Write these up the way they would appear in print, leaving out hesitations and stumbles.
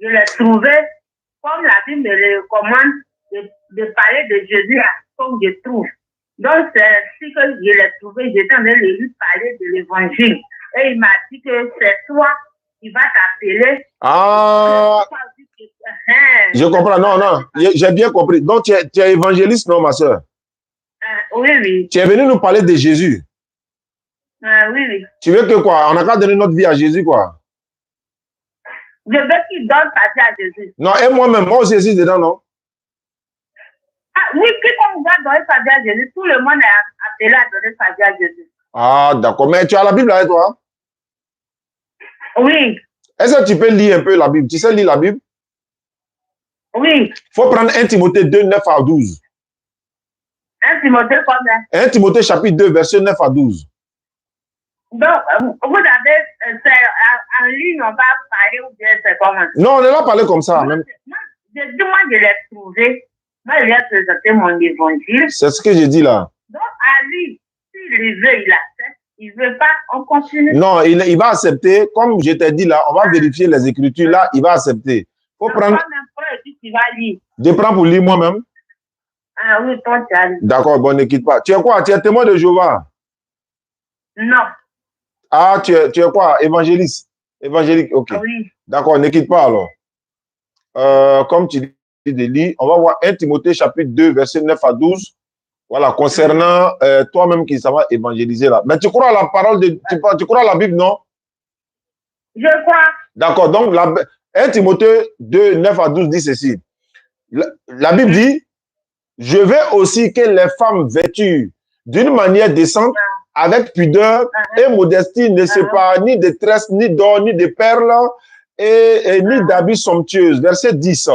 je l'ai trouvé, comme la Bible me recommande, de parler de Jésus comme je trouve. Donc, c'est ainsi que je l'ai trouvé, j'étais en train de lui parler de l'évangile. Et il m'a dit que c'est toi qui vas t'appeler. Ah, je comprends. Non, non, j'ai bien compris. Donc, tu es évangéliste, non, ma soeur? Oui, oui. Tu es venu nous parler de Jésus. Oui, oui. Tu veux que quoi? On n'a qu'à donner notre vie à Jésus, quoi? Je veux qu'il donne sa vie à Jésus. Non, et moi-même, moi aussi, je suis dedans, non? Ah, oui, quiconque doit donner sa vie à Jésus, tout le monde est appelé à donner sa vie à Jésus. Ah, d'accord. Mais tu as la Bible avec toi? Oui. Est-ce que tu peux lire un peu la Bible? Tu sais lire la Bible? Oui. Il faut prendre 1 Timothée 2, 9 à 12. 1 Timothée combien? 1 Timothée chapitre 2, verset 9 à 12. Donc, vous avez, en ligne, on va parler ou bien c'est comment? Non, on est là parler comme ça. Moi, Même. moi, je l'ai trouvé. Moi, je lui ai présenté mon évangile. C'est ce que j'ai dit là. Donc, à lui, s'il veut, il accepte. Il ne veut pas, on continue. Non, il va accepter. Comme je t'ai dit là, on va vérifier les écritures là, il va accepter. Faut prendre. Tu vas lire. Je prends pour lire moi-même. Ah oui, toi, tu as lu. D'accord, bon, ne quitte pas. Tu es quoi? Tu es témoin de Jéhovah? Non. Ah, tu es quoi? Évangéliste? Évangélique, ok. Oui. D'accord, ne quitte pas alors. Comme tu dis de lire, on va voir 1 Timothée chapitre 2, verset 9 à 12. Voilà, concernant toi-même qui ça va évangéliser là. Mais tu crois à la parole de. Tu crois à la Bible, non? Je crois. D'accord, donc 1 Timothée 2, 9 à 12 dit ceci. La Bible dit, je veux aussi que les femmes vêtues d'une manière décente, avec pudeur et modestie, ne se parent ni de tresses, ni d'or, ni de perles, ni d'habits somptueux. Verset 10.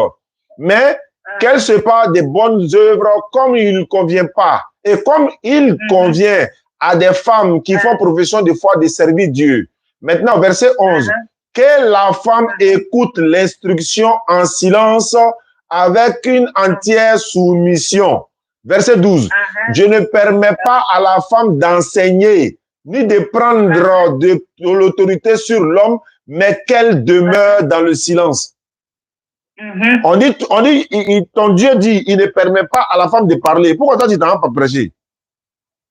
Mais qu'elles se parent des bonnes œuvres comme il ne convient pas. Et comme il convient à des femmes qui font profession de foi de servir Dieu. Maintenant, verset 11. Que la femme écoute l'instruction en silence avec une entière soumission. Verset 12. Je ne permets pas à la femme d'enseigner, ni de prendre de l'autorité sur l'homme, mais qu'elle demeure dans le silence. On dit, ton Dieu dit, il ne permet pas à la femme de parler. Pourquoi toi, tu t'en vas pas prêcher?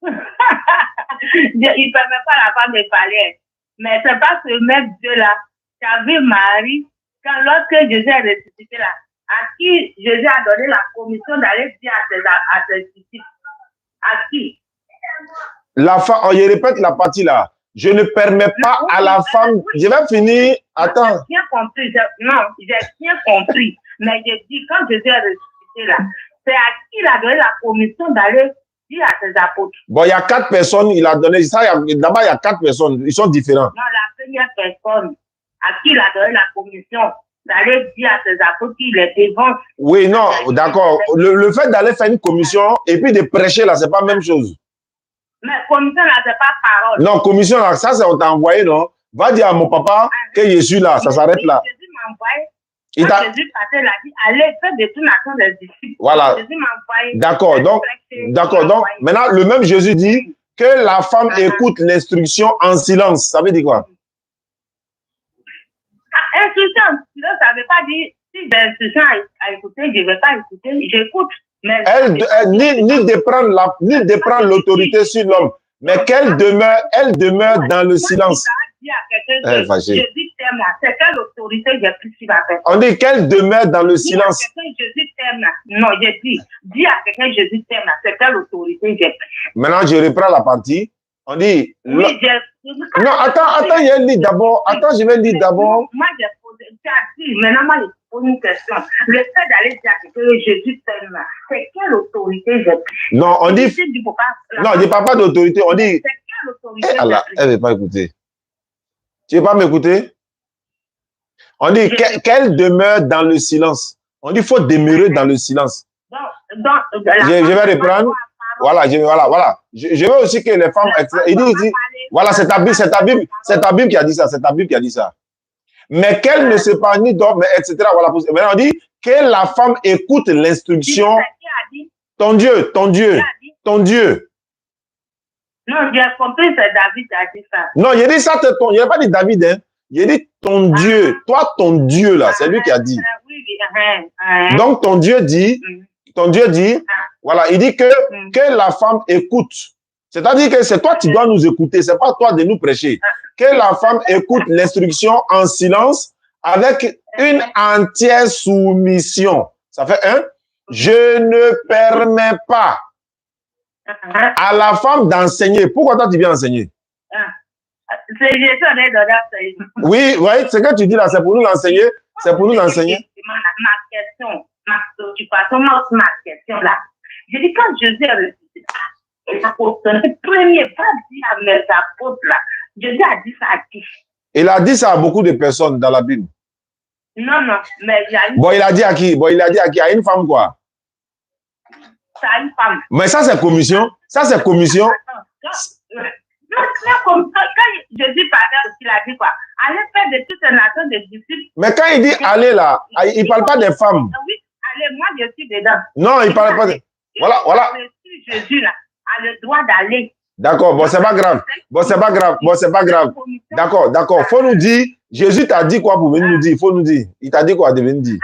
Il ne permet pas à la femme de parler. Mais c'est pas ce même Dieu-là qui a vu Marie, quand lorsque Jésus est ressuscité là, à qui Jésus a donné la commission d'aller dire à ses disciples. À qui? La femme, je répète la partie là. Je ne permets pas à la femme. Je vais finir. Attends. J'ai bien compris. J'ai bien compris. Mais je dis, quand Jésus est ressuscité là, c'est à qui il a donné la commission d'aller dire à ses apôtres. Bon, il y a 4 personnes, il a donné ça. D'abord, il y a 4 personnes. Ils sont différents. Non, la première personne à qui il a donné la commission d'aller dire à ses apôtres qu'il est devant. Oui, non, d'accord. Le fait d'aller faire une commission et puis de prêcher là, c'est pas la même chose. Mais commission là, c'est pas parole. Non, commission là, ça, c'est on t'a envoyé, non? Va dire à mon papa que je suis là, ça s'arrête là. Jésus m'a envoyé. Jésus passait, il a dit, allez, faites de toute nation des disciples. Voilà. Jésus m'a envoyé. D'accord, donc, maintenant, le même Jésus dit que la femme écoute l'instruction en silence. Ça veut dire quoi? Instruction, ça ne veut pas dire, si j'ai instruction à écouter, je ne vais pas écouter, j'écoute. Ni de prendre l'autorité sur l'homme, mais qu'elle demeure dans le silence. Jésus t'aime là, c'est quelle autorité j'ai pris sur la personne? On dit qu'elle demeure dans le silence. Jésus t'aime là. Non, j'ai dit, dis à quelqu'un Jésus t'aime là, c'est quelle autorité j'ai pris? Maintenant, je reprends la partie. On dit. Oui, non, attends, il y a un lit d'abord. Attends, je vais lire d'abord. Moi, j'ai posé, tu as dit, maintenant, moi, je pose une question. Le fait d'aller dire à quelqu'un Jésus t'aime là, c'est quelle autorité j'ai pris? Non, on dit. Non, je ne parle pas d'autorité. On dit. C'est quelle autorité j'ai pris? Elle ne veut pas écouter. Tu ne veux pas m'écouter? On dit qu'elle demeure dans le silence. On dit qu'il faut demeurer dans le silence. Je vais reprendre. Voilà. Je veux aussi que les femmes. Il dit, voilà, c'est ta Bible qui a dit ça. C'est ta Bible qui a dit ça. Mais qu'elle ne se parle ni d'homme, etc. Voilà. Maintenant, on dit que la femme écoute l'instruction. Ton Dieu. Non, j'ai compris, c'est David qui a dit ça. Non, il a dit ça, il n'a pas dit David. Hein. Il dit ton Dieu, toi ton Dieu là, c'est lui qui a dit. Donc ton Dieu dit, voilà, il dit que la femme écoute. C'est-à-dire que c'est toi qui dois nous écouter, c'est pas toi de nous prêcher. Que la femme écoute l'instruction en silence avec une entière soumission. Ça fait un. Je ne permets pas à la femme d'enseigner. Pourquoi toi tu viens enseigner? Oui, ce que tu dis là, c'est pour nous l'enseigner. C'est pour nous l'enseigner. Ma question, ma préoccupation, ma question là. Je dis quand Jésus est ressuscité, le premier pas dit à mes apôtres là. Jésus a dit ça à qui? Il a dit ça à beaucoup de personnes dans la Bible. Non, mais il y a une... Bon, il a dit à qui? À une femme quoi? C'est à une femme. Mais ça, c'est commission. Ça, c'est commission. Quand Jésus parlait aussi, il a dit quoi? Allez faire de toutes les nations des disciples. Mais quand il dit allez là, il ne parle pas des femmes. Oui, allez, moi je suis dedans. Non, il ne parle pas de... Voilà. Jésus là a le droit d'aller. D'accord, bon, c'est pas grave. D'accord. Faut nous dire, Jésus t'a dit quoi pour venir nous dire? Il faut nous dire. Il t'a dit quoi de venir dire?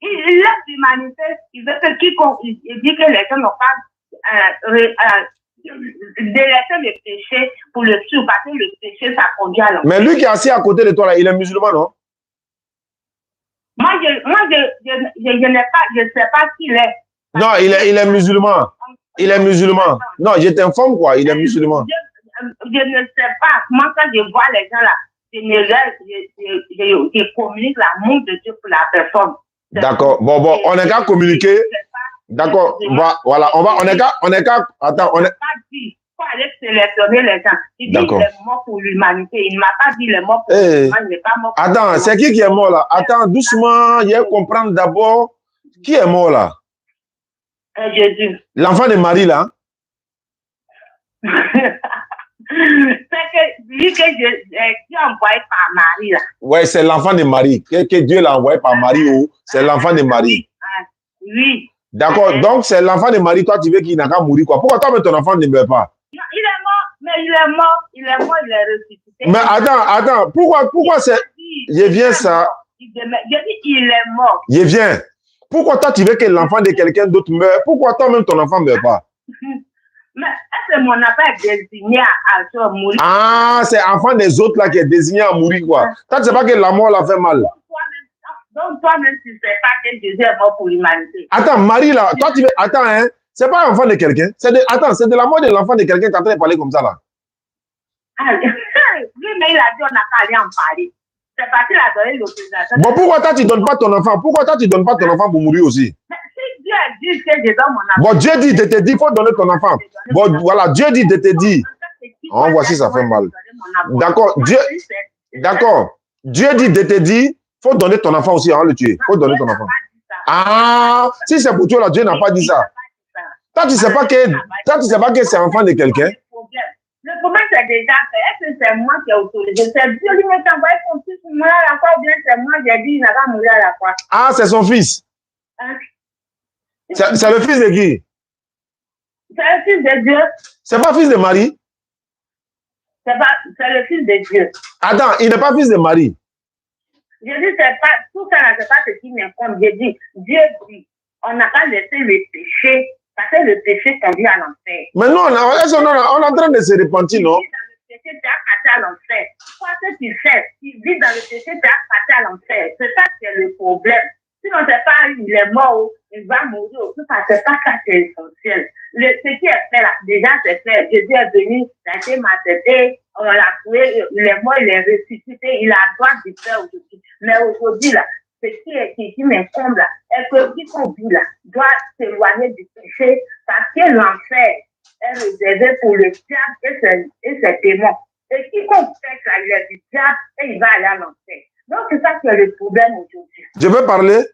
Il laisse l'humanité. Il veut que quiconque, il dit que les gens n'ont pas délaissé le péché pour le suivre, parce que le péché, ça conduit à l'enfer. Mais lui qui est assis à côté de toi là, il est musulman, non? Moi, je n'ai pas, je ne sais pas s'il est. Non, il est musulman. Il est musulman. Non, je t'informe quoi, il est musulman. Je ne sais pas. Moi, quand je vois les gens là, je communique l'amour de Dieu pour la personne. D'accord. Bon, on n'est qu'à communiquer. D'accord. Voilà. On est qu'à. Attends, on est. Il faut aller sélectionner les gens. Il dit qu'il est mort pour l'humanité. Il ne m'a pas dit qu'il est mort pour l'humanité. Il n'est pas mort pour Attends, c'est qui est mort là? Attends, doucement. Il faut comprendre d'abord qui est mort là. Jésus. L'enfant de Marie là. C'est que lui que Dieu a envoyé par Marie là. Ouais, c'est l'enfant de Marie. Que Dieu l'a envoyé par Marie ou c'est l'enfant de Marie. Oui. D'accord, donc c'est l'enfant de Marie, toi tu veux qu'il n'a qu'à mourir quoi? Pourquoi toi ton enfant ne meurt pas? Non, il est mort, mais il est ressuscité. Mais attends, pourquoi c'est... Je viens ça. Je dis il est mort. Je viens. Pourquoi toi tu veux que l'enfant de quelqu'un d'autre meure? Pourquoi toi-même ton enfant ne meurt pas? Mais est-ce que mon enfant est désigné à mourir? Ah, c'est l'enfant des autres là qui est désigné à mourir quoi. Toi tu sais pas que la mort l'a fait mal. Donc toi-même tu ne sais pas que Jésus est mort pour l'humanité. Attends, Marie là, toi tu veux... Attends, hein. C'est pas l'enfant de quelqu'un. Attends, c'est de la mort de l'enfant de quelqu'un qui est en train de parler comme ça là. Ah, oui, mais il a dit on n'a pas aller en parler. C'est parce qu'il a donné l'autorisation. Bon, pourquoi toi tu donnes pas ton enfant? Pourquoi toi tu donnes pas ton enfant pour mourir aussi? Mais si Dieu a dit que je donne mon enfant. Bon, Dieu dit de te dire, il faut donner ton enfant. Bon, voilà, Dieu dit de te dire. Oh, voici, ça fait mal. D'accord, Dieu dit de te dire, il faut donner ton enfant aussi, hein, le tuer. Il faut donner ton enfant. Ah, si c'est pour toi, là, Dieu n'a pas dit ça. Toi, tu ne sais pas que c'est enfant de quelqu'un. Le problème, c'est déjà, est-ce que c'est moi qui ai autorisé? C'est Dieu qui m'a envoyé son fils pour mourir à la croix, ou bien c'est moi qui ai dit il n'a pas mourir à la croix? Ah, c'est son fils. Hein? C'est le fils de qui? C'est le fils de Dieu. C'est pas fils de Marie? C'est le fils de Dieu. Attends, il n'est pas fils de Marie. Je dis, c'est pas, tout ça, c'est pas ce qui m'informe. Je dis, Dieu dit, on n'a pas laissé le péché, parce que le péché conduit à l'enfer. Mais non, on est en train de se repentir, non? Dans le péché, tu as passé à l'enfer. Toi, ce que tu fais, tu vis dans le péché, tu as passé à l'enfer. C'est ça qui est le problème. Si on ne sait pas, il est mort, il va mourir, tout ça, c'est pas ça qui est essentiel. Ce qui est fait là, déjà c'est fait. Jésus est venu, il a été maltraité, on l'a trouvé, il est mort, il est ressuscité, il a le droit de faire aujourd'hui. Mais aujourd'hui, là, ce qui m'incombe là, est que quiconque vit là, doit s'éloigner du péché parce que l'enfer est réservé pour le diable et ses démons. Et quiconque fait ça, il est du diable et il va aller à l'enfer. Donc c'est ça qui est le problème aujourd'hui. Je veux parler?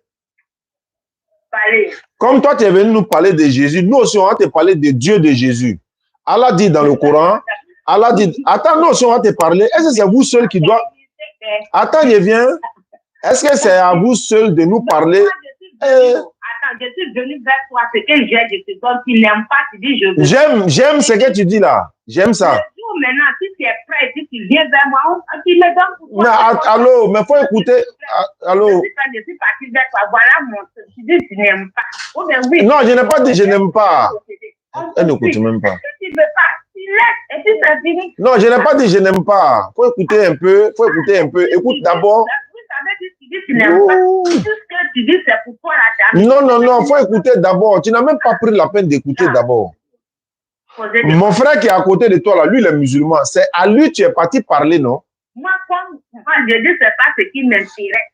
Parler. Comme toi, tu es venu nous parler de Jésus, nous aussi, on va te parler de Dieu de Jésus. Allah dit dans le Coran, Allah dit, attends, nous aussi, on va te parler. Est-ce que c'est vous seul qui doit... Attends, je viens. Est-ce que c'est à vous seul de nous parler? Attends, je suis venu vers toi. Ce que j'ai, je te donne. Tu n'aimes pas, tu dis je veux. J'aime ce que tu dis là. J'aime ça. Le jour maintenant, si tu es prêt, si tu viens vers moi, tu me donnes pour Mais allô, mais faut écouter. Allô. Je suis partie vers toi. Voilà mon. Tu dis que tu n'aimes pas. Oh, ben oui. Non, je n'ai pas dit je n'aime pas. Elle n'écoute même pas. Tu ne veux pas. Tu laisses et puis ça finit. Non, je n'ai pas dit je n'aime pas. Faut écouter un peu. Faut écouter un peu. Écoute d'abord. Oui, ça veut dire que tu dis que tu n'aimes pas. Tout ce que tu dis, c'est pour toi la dame. Non, non, non. Faut écouter d'abord. Tu n'as même pas pris la peine d'écouter d'abord. Mon frère qui est à côté de toi, là, lui, il est musulman. C'est à lui tu es parti parler, non? Moi, comme je dis, c'est pas ce qui m'intéresse.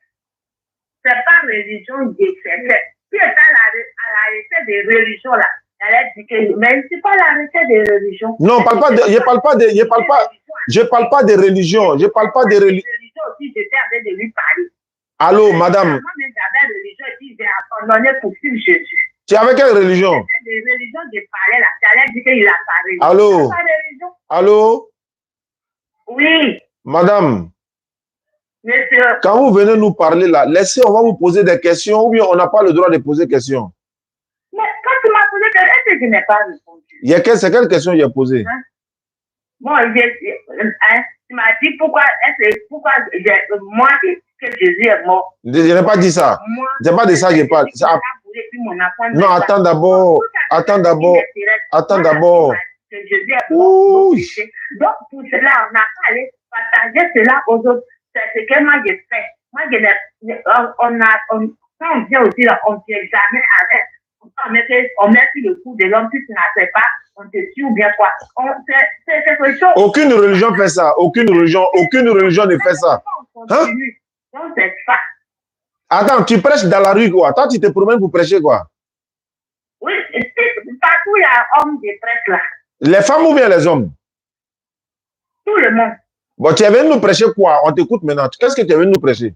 C'est pas religion décédée. Si elle est à la recette des religions, là, elle a dit que, mais c'est pas la recette des religions. Non, parle pas de, je parle pas de, je parle pas de religion. Je parle pas de religion. Aussi, j'étais en train de lui parler. Allô, madame. Moi, j'avais religion et puis j'ai abandonné pour suivre Jésus. Tu es avec quelle religion? Des religions de parler là. Tu allais dire qu'il a parlé. Allô? Allô? Oui. Madame. Monsieur. Quand vous venez nous parler là, laissez, on va vous poser des questions ou bien on n'a pas le droit de poser des questions. Mais quand tu m'as posé des questions, je n'ai pas répondu. C'est quelle question j'ai posée? Hein? Bon, tu m'as dit pourquoi moi que Jésus est mort. Je n'ai pas dit ça. C'est pas de ça que je parle. Non, attends d'abord. Attends d'abord. Attends d'abord. Jésus est mort. Donc, pour cela, on n'a pas allé partager cela aux autres. C'est ce que moi j'ai fait. Moi, quand on vient aussi, là, on ne vient jamais avec. On met sur le coup de l'homme, si tu n'as fait pas, on te tue ou bien quoi. C'est quelque chose. Aucune religion fait ça. Aucune religion ne fait ça. Hein? Donc, c'est ça. Attends, tu prêches dans la rue quoi? Toi, tu te promènes pour prêcher quoi? Oui, partout il y a hommes de prêche là. Les femmes ou bien les hommes? Tout le monde. Bon, tu es venu nous prêcher quoi? On t'écoute maintenant. Qu'est-ce que tu es venu nous prêcher?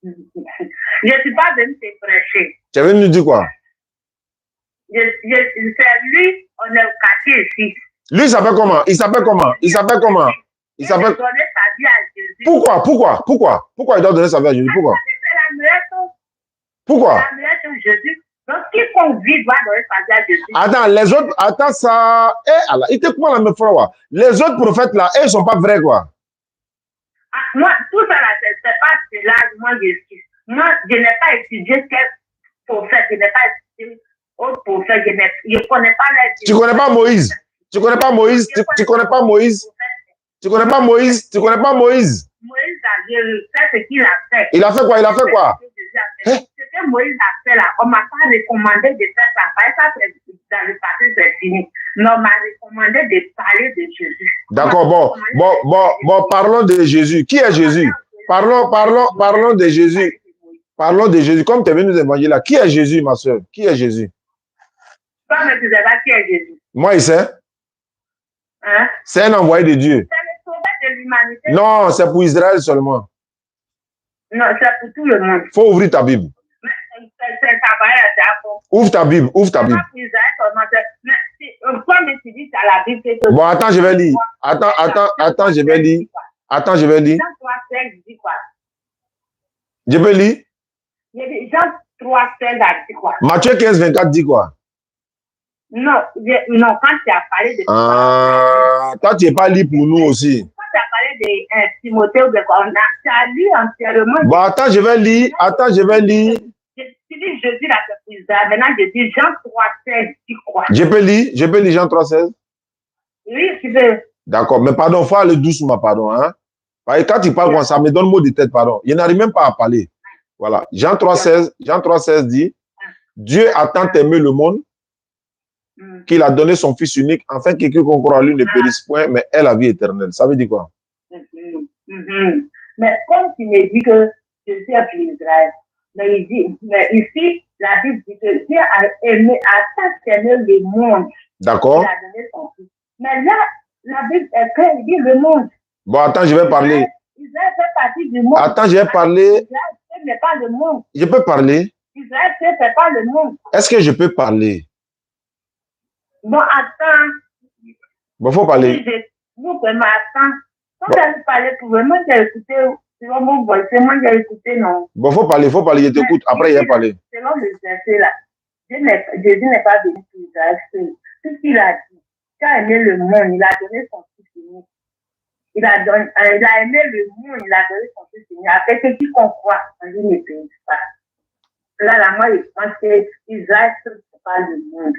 Je ne suis pas venu te prêcher. Tu es venu nous dire quoi? C'est lui, on est au quartier ici. Lui, il s'appelle comment? Il s'appelle comment? Il s'appelle comment? Il s'appelle... Pourquoi il doit donner sa vie à Jésus? Pourquoi? C'est la meilleure chose. Pourquoi? La meilleure chose Jésus. Donc, quiconque vit doit donner sa vie à Jésus. Attends, les autres, attends ça. Eh, Allah, il te comment la me fera? Les autres prophètes là, ils ne sont pas vrais quoi. Ah, moi, tout ça là, c'est pas cela, moi je suis. Moi, je n'ai pas étudié quel prophète, je n'ai pas étudié autre prophète, je ne connais pas les... Tu ne connais pas Moïse? Tu ne connais pas Moïse? Tu ne connais pas Moïse? Tu ne connais pas Moïse? Tu ne connais pas Moïse? Moïse a fait ce qu'il a fait. Il a fait quoi? Il a fait quoi? Ce que Moïse a fait là, on ne m'a pas recommandé de faire ça. Ça, dans le passé, c'est fini. Mais on m'a recommandé de parler de Jésus. D'accord, bon, parlons de Jésus. Qui est Jésus? Parlons de Jésus. Parlons de Jésus. Comme tu es venu nous évangéliser là, qui est Jésus, ma soeur? Qui est Jésus? Toi, mais tu ne sais pas qui est Jésus. Moi, il sait. Hein? C'est un envoyé de Dieu. C'est le sauveur de l'humanité. Non, c'est pour Israël seulement. Non, c'est pour tout le monde. Il faut ouvrir ta Bible. Ouvre ta Bible, ouvre ta Bible. Bon, attends, je vais lire. Attends, je vais lire. Attends, je vais lire. Je peux lire? Jean 3, 16 a dit quoi? Matthieu 15, 24 dit quoi? Non, quand tu as parlé de... Ah, toi, tu n'es pas libre pour nous aussi. Quand tu as parlé de Timothée ou de quoi, tu as lu entièrement... Bon, attends, je vais lire. Tu dis Jésus là, c'est pour Israël. Maintenant, je dis Jean 3, 16 dit quoi? Je peux lire Jean 3, 16? Oui, tu veux. D'accord, mais pardon, il faut aller doucement, pardon. Hein? Parce que quand tu parles comme ça, me donne mot de tête, pardon. Je n'arrive même pas à parler. Voilà. Jean 3, 16 dit, Dieu a tant aimé le monde qu'il a donné son Fils unique, afin que quiconque croit en lui ne périsse point, mais ait la vie éternelle. Ça veut dire quoi? Mais comme tu me dis que Jésus est pour Israël, mais ici, la Bible dit que Dieu a tant aimé le monde. D'accord. Il a donné son Fils. Mais là, la Bible est claire, il dit le monde. Bon, attends, je vais parler. Israël fait partie du monde. Attends, je vais parler. Israël n'est pas le monde. Je peux parler? Israël ne fait pas le monde. Est-ce que je peux parler? Bon, attends. Bon, faut parler. Vous pouvez m'attendre. Quand tu parler, pour vraiment écouter, selon mon voix, c'est moi qui ai écouté, non. Bon, faut parler, je t'écoute. Après, il va parler. Selon le verset là, Jésus n'est pas venu pour Israël seul. Tout ce qu'il a dit, il a aimé le monde, il a donné son il a aimé le monde, il a donné son fils unique. Après que quiconque croit en lui ne périsse pas. Là, moi, je pense qu'Israël, ce n'est pas le monde.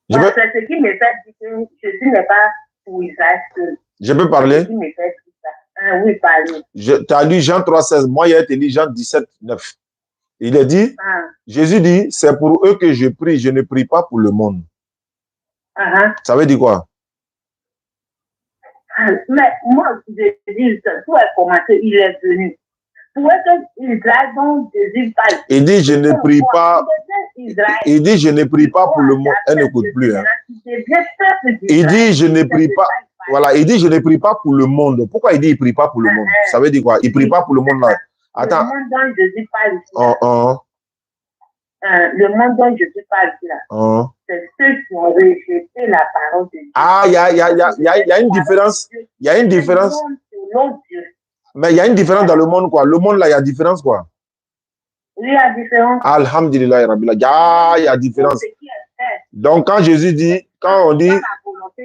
C'est ce qui me fait dire que Jésus n'est pas pour Israël seul. Je peux parler? C'est ce qui me fait dire ça. Oui, parlez. Tu as lu Jean 3,16. Moi, hier, tu as lu Jean 17,9. Il est dit, Jésus dit, c'est pour eux que je prie, je ne prie pas pour le monde. Ça veut dire quoi? Mais moi, je dis, tout a commencé, il est venu. Pour que Israël, dont Jésus parle. Il dit, je ne prie pas. Il dit, je ne prie pas pour le monde. Elle n'écoute plus. Hein. Il dit, je ne prie pas. Voilà, il dit, je ne prie pas pour le monde. Pourquoi il dit, il ne prie pas pour le monde? Ça veut dire quoi? Il ne prie pas pour le monde là. Attends. Le monde dont Jésus parle ici. Le monde dont Jésus parle ici là. C'est ceux qui ont rejeté la parole de Dieu. Ah, il y a une différence. Il y a une différence. Mais il y a une différence dans le monde, quoi. Le monde, là, il y a différence, quoi. Oui, il y a différence. Alhamdulillah, il y a différence. Donc, quand Jésus dit, quand on dit,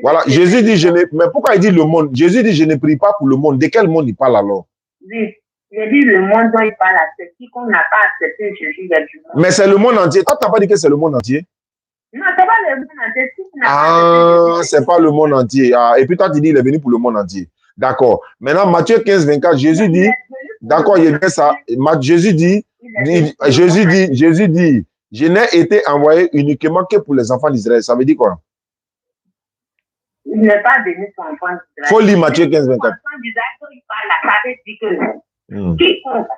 voilà, Jésus dit, mais pourquoi il dit le monde? Jésus dit, je ne prie pas pour le monde. De quel monde il parle alors? Oui, il dit le monde dont il parle, c'est qui qu'on n'a pas accepté Jésus, il y a du monde. Mais c'est le monde entier. Toi, tu n'as pas dit que c'est le monde entier? Non, c'est pas le monde entier. C'est pas le monde entier. Ah, et puis toi, tu dis, il est venu pour le monde entier. D'accord. Maintenant, Matthieu 15, 24, Jésus dit, d'accord, il y a bien ça. Jésus dit, je n'ai été envoyé uniquement que pour les enfants d'Israël. Ça veut dire quoi? Il n'est pas venu pour enfants d'Israël. Faut lire Matthieu 15, 24. Enfants d'Israël, quand il parle là, ça veut dire que quiconque,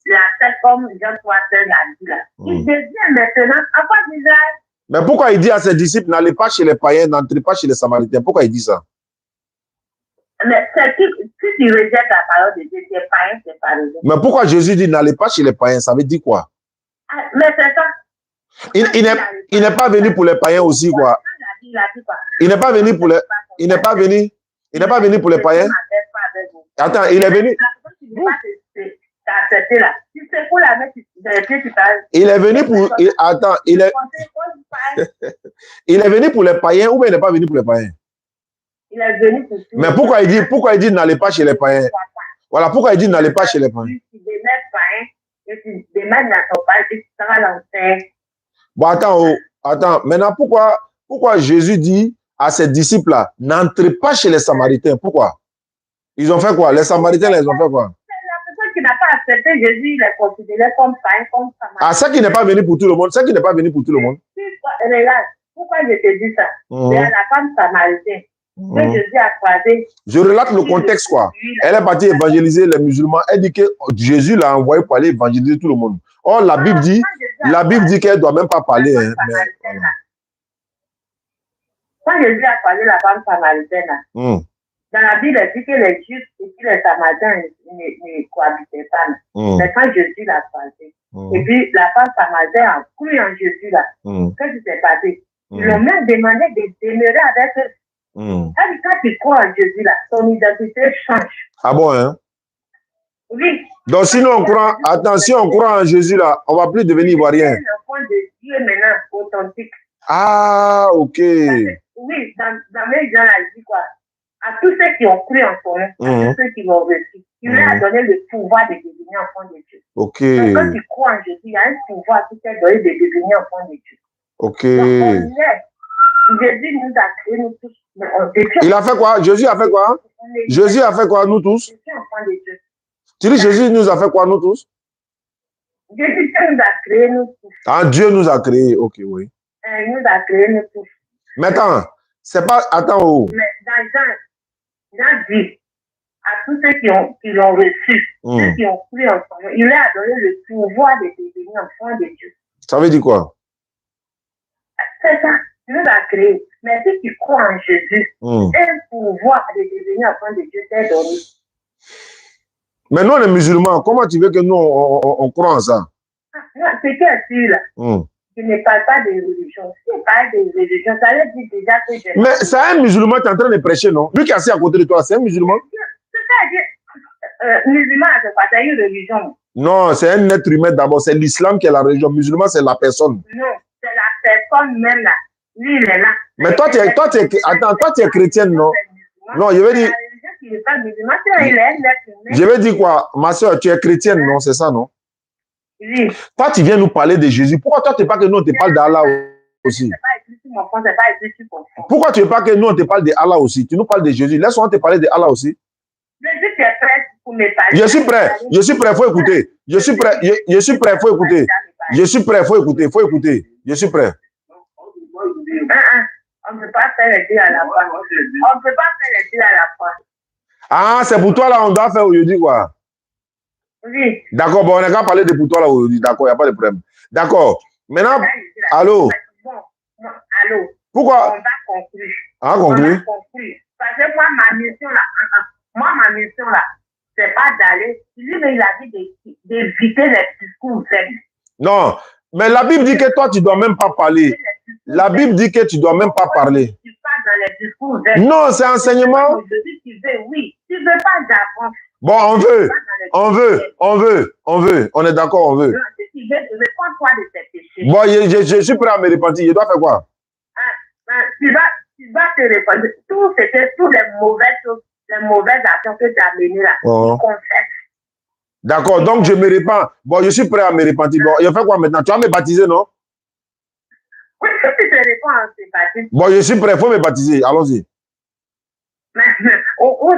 la tête comme Jean 3, 16 a dit là, il devient maintenant enfant d'Israël. Mais pourquoi il dit à ses disciples, n'allez pas chez les païens, n'entrez pas chez les samaritains? Pourquoi il dit ça? Mais si tu rejettes la parole de Dieu, c'est païen, c'est pas le. Mais pourquoi Jésus dit n'allez pas chez les païens? Ça veut dire quoi? Mais c'est ça. Il n'est pas venu pour les païens aussi, quoi. Il n'est pas venu pour les. Il n'est pas venu pour les païens. Attends, il est venu. Il est venu pour. Attends, il est venu pour les païens ou bien il n'est pas venu pour les païens? Il est venu pour tout. Mais pourquoi il dit n'allez pas chez les païens? Voilà, pourquoi il dit n'allez pas chez les païens? Tu démets païen et tu démets dans ton païen et tu seras l'enfer. Bon, attends, maintenant pourquoi Jésus dit à ses disciples là, n'entrez pas chez les Samaritains? Pourquoi? Ils ont fait quoi? Les Samaritains, là, ils ont fait quoi? La personne qui n'a pas accepté Jésus, il est considéré comme païen, comme Samaritain. Ah, ça qui n'est pas venu pour tout le monde, ça qui n'est pas venu pour tout le monde. Regarde, pourquoi je te dis ça? C'est la femme samaritaine. Que Jésus a croisé. Je relate le contexte, quoi. Elle est partie évangéliser les musulmans. Elle dit que Jésus l'a envoyé pour aller évangéliser tout le monde. Or, la Bible dit qu'elle ne doit même pas parler. Hein, mais, quand Jésus a croisé la femme samaritaine, dans la Bible, elle dit que les Juifs et les Samaritains ne cohabitaient pas. Mais quand Jésus l'a croisé, et puis la femme samaritaine a cru en Jésus, là, qu'est-ce qui s'est passé? Ils l'ont même demandé de demeurer avec eux. Quand tu crois en Jésus, là, ton identité change. Ah bon, hein? Oui. Donc, sinon, on croit, attention, on croit en Jésus, là, on ne va plus devenir ivoirien. C'est l'enfant de Dieu maintenant, authentique. Ah, ok. Oui, dans les gens, là, il dit quoi? À tous ceux qui ont cru en son nom, à tous ceux qui l'ont reçu, il leur a donné le pouvoir de devenir enfant de Dieu. Ok. Donc, quand tu crois en Jésus, il y a un pouvoir qui t'est donné de devenir enfant de Dieu. Ok. Donc, Jésus nous a créés, nous tous. Il a fait quoi? Jésus a fait quoi? Jésus a fait quoi, nous tous? Tu dis Jésus nous a fait quoi, nous tous? Jésus nous a créés, nous tous. Ah, Dieu nous a créés, ok, oui. Il nous a créés, nous tous. Maintenant, c'est pas. Attends, Mais Jean dit à tous ceux qui l'ont reçu, ceux qui ont cru en son nom, il leur a donné le pouvoir de devenir enfant de Dieu. Ça veut dire quoi? C'est ça. Il nous a créés. Mais si tu crois en Jésus, un pouvoir de devenir enfant de Dieu t'est donné. Mais nous, les musulmans, comment tu veux que nous, on croit en ça? Non, c'est qu'un sûr, là. Tu ne parles pas de religion. Si tu parles de religion, ça veut dire déjà que j'ai. Mais c'est un musulman, tu es en train de prêcher, non? Lui qui est assis à côté de toi, c'est un musulman? C'est-à-dire, musulman, c'est pas une religion. Non, c'est un être humain d'abord. C'est l'islam qui est la religion. Musulman, c'est la personne. Non, c'est la personne même là. Lui, il est là. Mais toi, tu es chrétienne, non? Non, je veux dire... Je veux dire quoi? Ma soeur, tu es chrétienne, non? C'est ça, non? Oui. Toi, tu viens nous parler de Jésus. Pourquoi toi, tu ne pas que nous, on te parle d'Allah aussi? Pourquoi tu ne veux pas que nous, on te parle d'Allah aussi? Tu nous parles de Jésus. Laisse-moi te parler d'Allah aussi. Je suis prêt. Je suis prêt. Il faut écouter. Je suis prêt. Je suis prêt. Il faut écouter. Je suis prêt. Il faut écouter. Il faut écouter. Je suis prêt. On ne peut pas faire les deux à la fois. On ne peut pas faire les deux à la fois. Ah, c'est pour toi là, on doit faire aujourd'hui quoi? Oui. D'accord, bon, on n'a qu'à parler de pour toi là aujourd'hui. D'accord, il n'y a pas de problème. D'accord. Maintenant, allô? Allô? Pourquoi? On va conclure. Ah, conclure. On va conclure. Parce que moi, ma mission là, c'est pas d'aller. Lui, il a dit d'éviter les discours faibles. Non, mais la Bible dit que toi, tu ne dois même pas parler. La Bible dit que tu ne dois même pas parler. Non, c'est enseignement. Oui, tu veux pas d'avance. Bon, on veut. On est d'accord, on veut. Si tu veux, réponds-toi de tes péchés. Bon, je suis prêt à me repentir. Je dois faire quoi? Tu dois te repentir. Toutes les mauvaises choses, les mauvaises actions que tu as menées là, tu confesses. D'accord, donc je me repens. Bon, je suis prêt à me repentir. Bon, je fais quoi maintenant? Tu vas me baptiser, non? Oui, si tu te réponds, on se baptise. Bon, je suis prêt, il faut me baptiser. Allons-y. Où ça?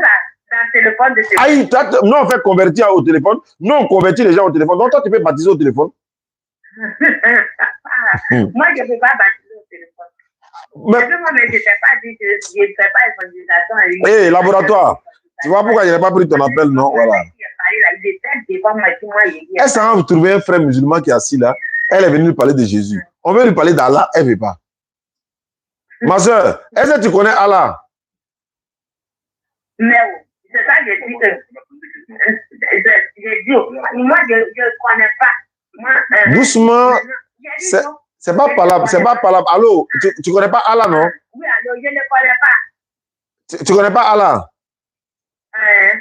Dans le téléphone de tes... Aïe, nous on fait convertir au téléphone. Nous on convertit les gens au téléphone. Donc toi tu peux baptiser au téléphone. Moi je ne peux pas baptiser au téléphone. Mais je ne t'ai pas dit que je ne fais pas évangélisation. Hé, laboratoire. Tu vois pourquoi je n'ai pas pris ton appel, non? Voilà. Est-ce que vous trouvez un frère musulman qui est assis là? Elle est venue lui parler de Jésus. On veut lui parler d'Allah, elle ne veut pas. Ma soeur, est-ce que tu connais Allah? Mais c'est ça que j'ai dit que moi je ne connais pas. Moi, doucement, c'est pas palable, c'est pas palable. Allô, tu connais pas Allah, non? Oui, allô, je ne connais pas. Tu connais pas Allah?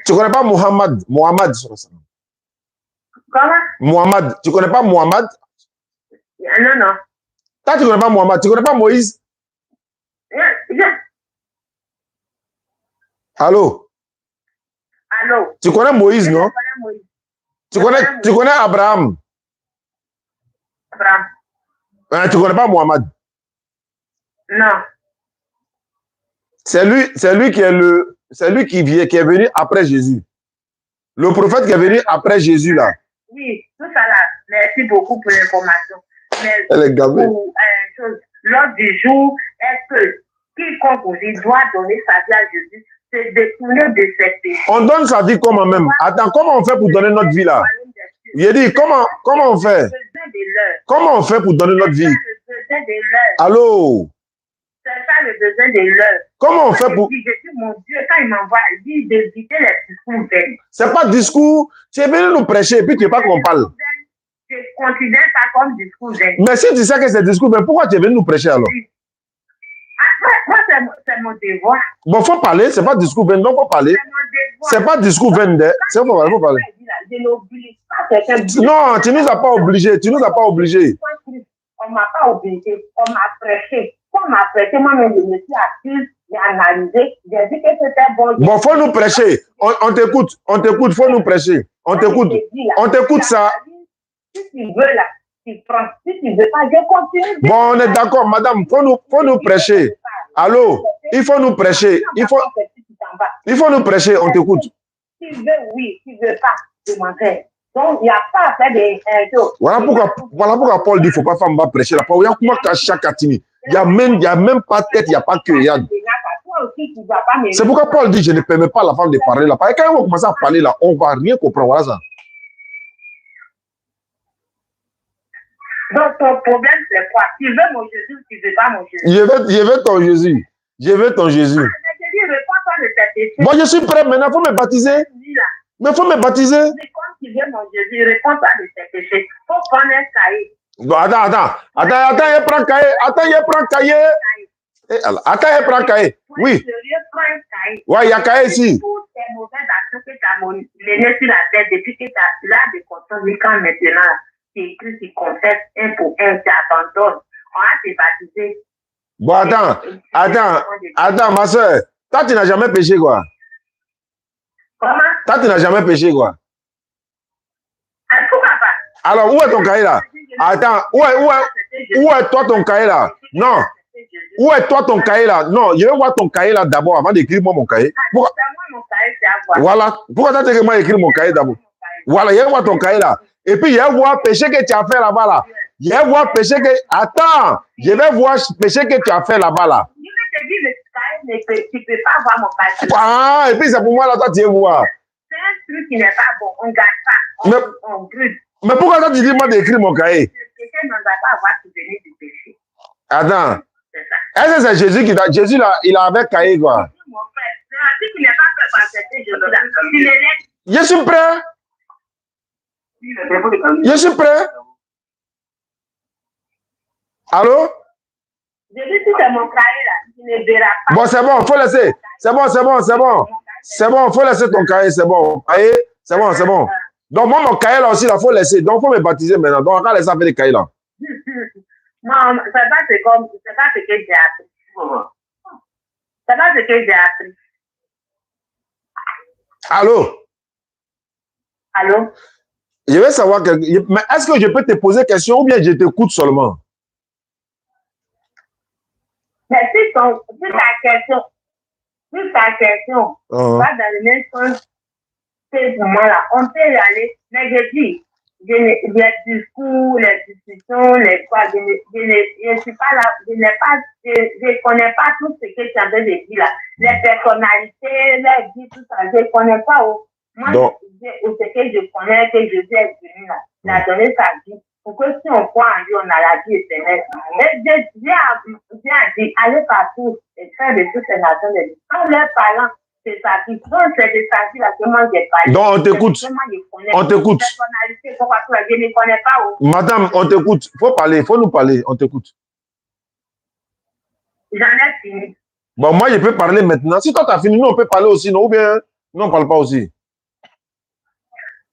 Tu connais pas Muhammad? Muhammad. Comment? Muhammad. Tu connais pas Muhammad? Non, non. Toi, tu connais pas Muhammad? Tu connais pas Moïse? Allô? Allô? Tu connais Moïse, non? Moïse. Tu connais Abraham? Abraham. Tu connais pas Muhammad? Non. C'est lui qui est qui est venu après Jésus. Le prophète qui est venu après Jésus, là. Oui, tout ça là. Merci beaucoup pour l'information. Mais elle est gavée. Lors du jour, est-ce que quiconque aussi doit donner sa vie à Jésus, c'est détourner de ses péchés? On donne sa vie comment même? Attends, comment on fait pour donner notre vie là? J'ai dit, comment on fait? Comment on fait pour donner notre vie? Allô? C'est ça le besoin de l'heure. Comment on fait pour... Je dis, mon Dieu, quand il m'envoie, il dit d'éviter les discours vains. C'est pas discours. Tu es venu nous prêcher et puis tu ne veux pas qu'on parle. Je considère ça comme discours vain. Mais si tu sais que c'est discours vain, pourquoi tu es venu nous prêcher alors? Moi, c'est mon devoir. Bon, il faut parler, c'est pas discours vain, donc il faut parler. C'est pas discours vain, c'est faut parler. Non, tu nous as pas obligés, tu nous as pas obligés. On m'a pas obligé, on m'a prêché. On m'a prêché, moi-même, je me suis assise, j'ai analysé, j'ai dit que c'était bon. Bon, faut nous prêcher. On t'écoute, faut nous prêcher. On t'écoute ça. Si tu veux là, tu prends. Si tu veux pas, je continue. Bon, on est d'accord, madame, faut nous prêcher. Allô, il faut nous prêcher. Il faut nous prêcher, on t'écoute. Si tu veux, oui, si tu veux pas, je m'en fais. Donc, il n'y a pas à faire des choses. Voilà pourquoi Paul dit qu'il ne faut pas faire un prêcher. Il n'y a même pas tête, il n'y a pas que. C'est pourquoi Paul dit je ne permets pas à la femme de parler là. Parce que quand on va commencer à parler là, on ne va rien comprendre. Voilà ça. Donc, ton problème, c'est quoi? Tu veux mon Jésus ou tu ne veux pas mon Jésus? Je veux ton Jésus. Je veux ton Jésus. Bon, je suis prêt maintenant, il faut me baptiser. Mais il faut me baptiser. Quand tu veux mon Jésus, réponds-toi de tes péchés. Il faut prendre un cahier. Bon, attends, il prend cahier. Attends, il prend cahier. Oui. Ouais, il y a cahier ici. Toutes les mauvaises actions que tu as menées sur la tête depuis que tu as là de conscience jusqu'à maintenant, tu écris, tu confesses un pour un, tu abandonnes. On va te baptiser. Bon, attends, ma soeur. Toi, tu n'as jamais péché, quoi. Comment? Toi, tu n'as jamais péché, quoi. Pourquoi pas? Alors, où est ton cahier, là? Attends, où est toi ton cahier, là? Non. Où est toi ton cahier, là? Non, je vais voir ton cahier, là, d'abord, avant d'écrire moi mon cahier. Pourquoi? C'est moi mon cahier, c'est à voir. Voilà. Pourquoi tu as dit que moi écrire mon cahier d'abord? Voilà, je vais voir ton cahier, là. Et puis, je vais voir péché que tu as fait là-bas, là. Je vais voir péché que... Attends, je vais voir péché que tu as fait là-bas, là. Je vais te dire le cahier, mais tu ne peux pas voir mon cahier. Ah, et puis c'est pour moi, là, toi, tu veux voir. C'est un truc qui n'est pas bon. On ne gagne pas. On brûle. Mais pourquoi toi, tu dis moi d'écrire mon cahier? Le péché ne doit pas avoir souvenir du péché. Attends. C'est ça. Est-ce que c'est Jésus qui t'a... Jésus, là, il avait cahier, quoi. Mon frère, c'est un truc qui n'est pas fait par accepter Jésus-là. Tu le laisses. Je suis prêt. Je suis prêt. Allô? Je dis si c'est mon cahier là, tu ne verras pas. Bon, c'est bon, faut laisser. C'est bon, c'est bon, c'est bon. C'est bon, faut laisser ton cahier, c'est bon. Cahier, c'est bon, c'est bon. Donc, moi, mon cahier là aussi, il faut laisser. Donc, il faut me baptiser maintenant. Donc, on va laisser avec les cahiers là. Non, c'est pas ce que j'ai appris. C'est pas ce que j'ai appris. Allô? Allô? Je vais savoir, mais est-ce que je peux te poser question ou bien je t'écoute seulement? Mais si ta question va dans le même sens que pour moi là, on peut y aller. Mais je dis, les discours, les discussions, les quoi, je ne suis pas là, je connais pas tout ce que tu as dit là. Les personnalités, les vies, tout ça, je ne connais pas. Moi, ce que je connais, que Jésus est venu là, il a donné sa vie. Pour que si on croit en lui, on a la vie éternelle. Mais Dieu a dit, allez partout et faire de toutes les nations de vie. En leur parlant, c'est sa vie. Donc, c'est de sa vie là que moi j'ai parlé. Donc, on t'écoute. On t'écoute. Je ne connais pas. Madame, on t'écoute. Il faut parler, il faut nous parler. On t'écoute. J'en ai fini. Bon, moi, je peux parler maintenant. Si toi, tu as fini, nous, on peut parler aussi, non? Ou bien, nous, on ne parle pas aussi.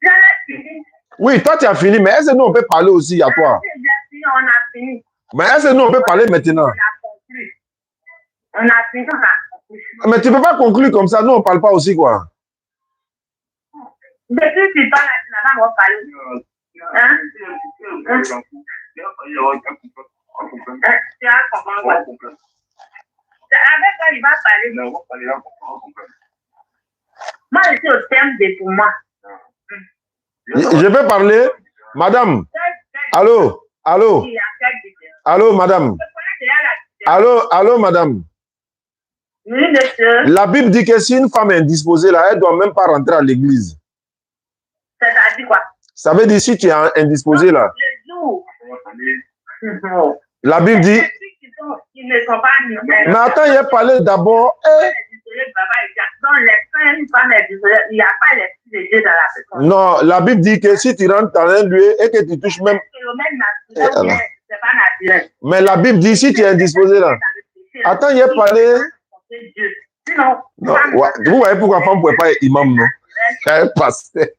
J'en ai fini. Oui, toi, tu as fini, mais est-ce que nous, on peut parler aussi à toi? On a fini. Mais est-ce que nous, on peut parler maintenant? On a conclu. On a fini, on a conclu. Mais tu ne peux pas conclure comme ça. Nous, on ne parle pas aussi, quoi. Depuis que tu parles, tu n'as pas parlé. Hein? Tu as compris. Avec toi, il va parler. Moi, je suis au thème de pour moi. Je peux parler? Madame? Allô? Allô? Allô, madame? Allô, madame? Oui, monsieur. La Bible dit que si une femme est indisposée, là, elle ne doit même pas rentrer à l'église. Ça veut dire quoi? Ça veut dire si tu es indisposé, là. La Bible dit... Ils ne sont pas mais attends, il a parlé d'abord. Il n'y a pas l'esprit de Dieu dans la personne. Non, la Bible dit que si tu rentres dans un lieu et que tu touches même... C'est pas naturel. Mais la Bible dit si tu es indisposé là. Attends, il a parlé... Non. Vous voyez pourquoi la femme ne pouvait pas être imam, non? Elle passait.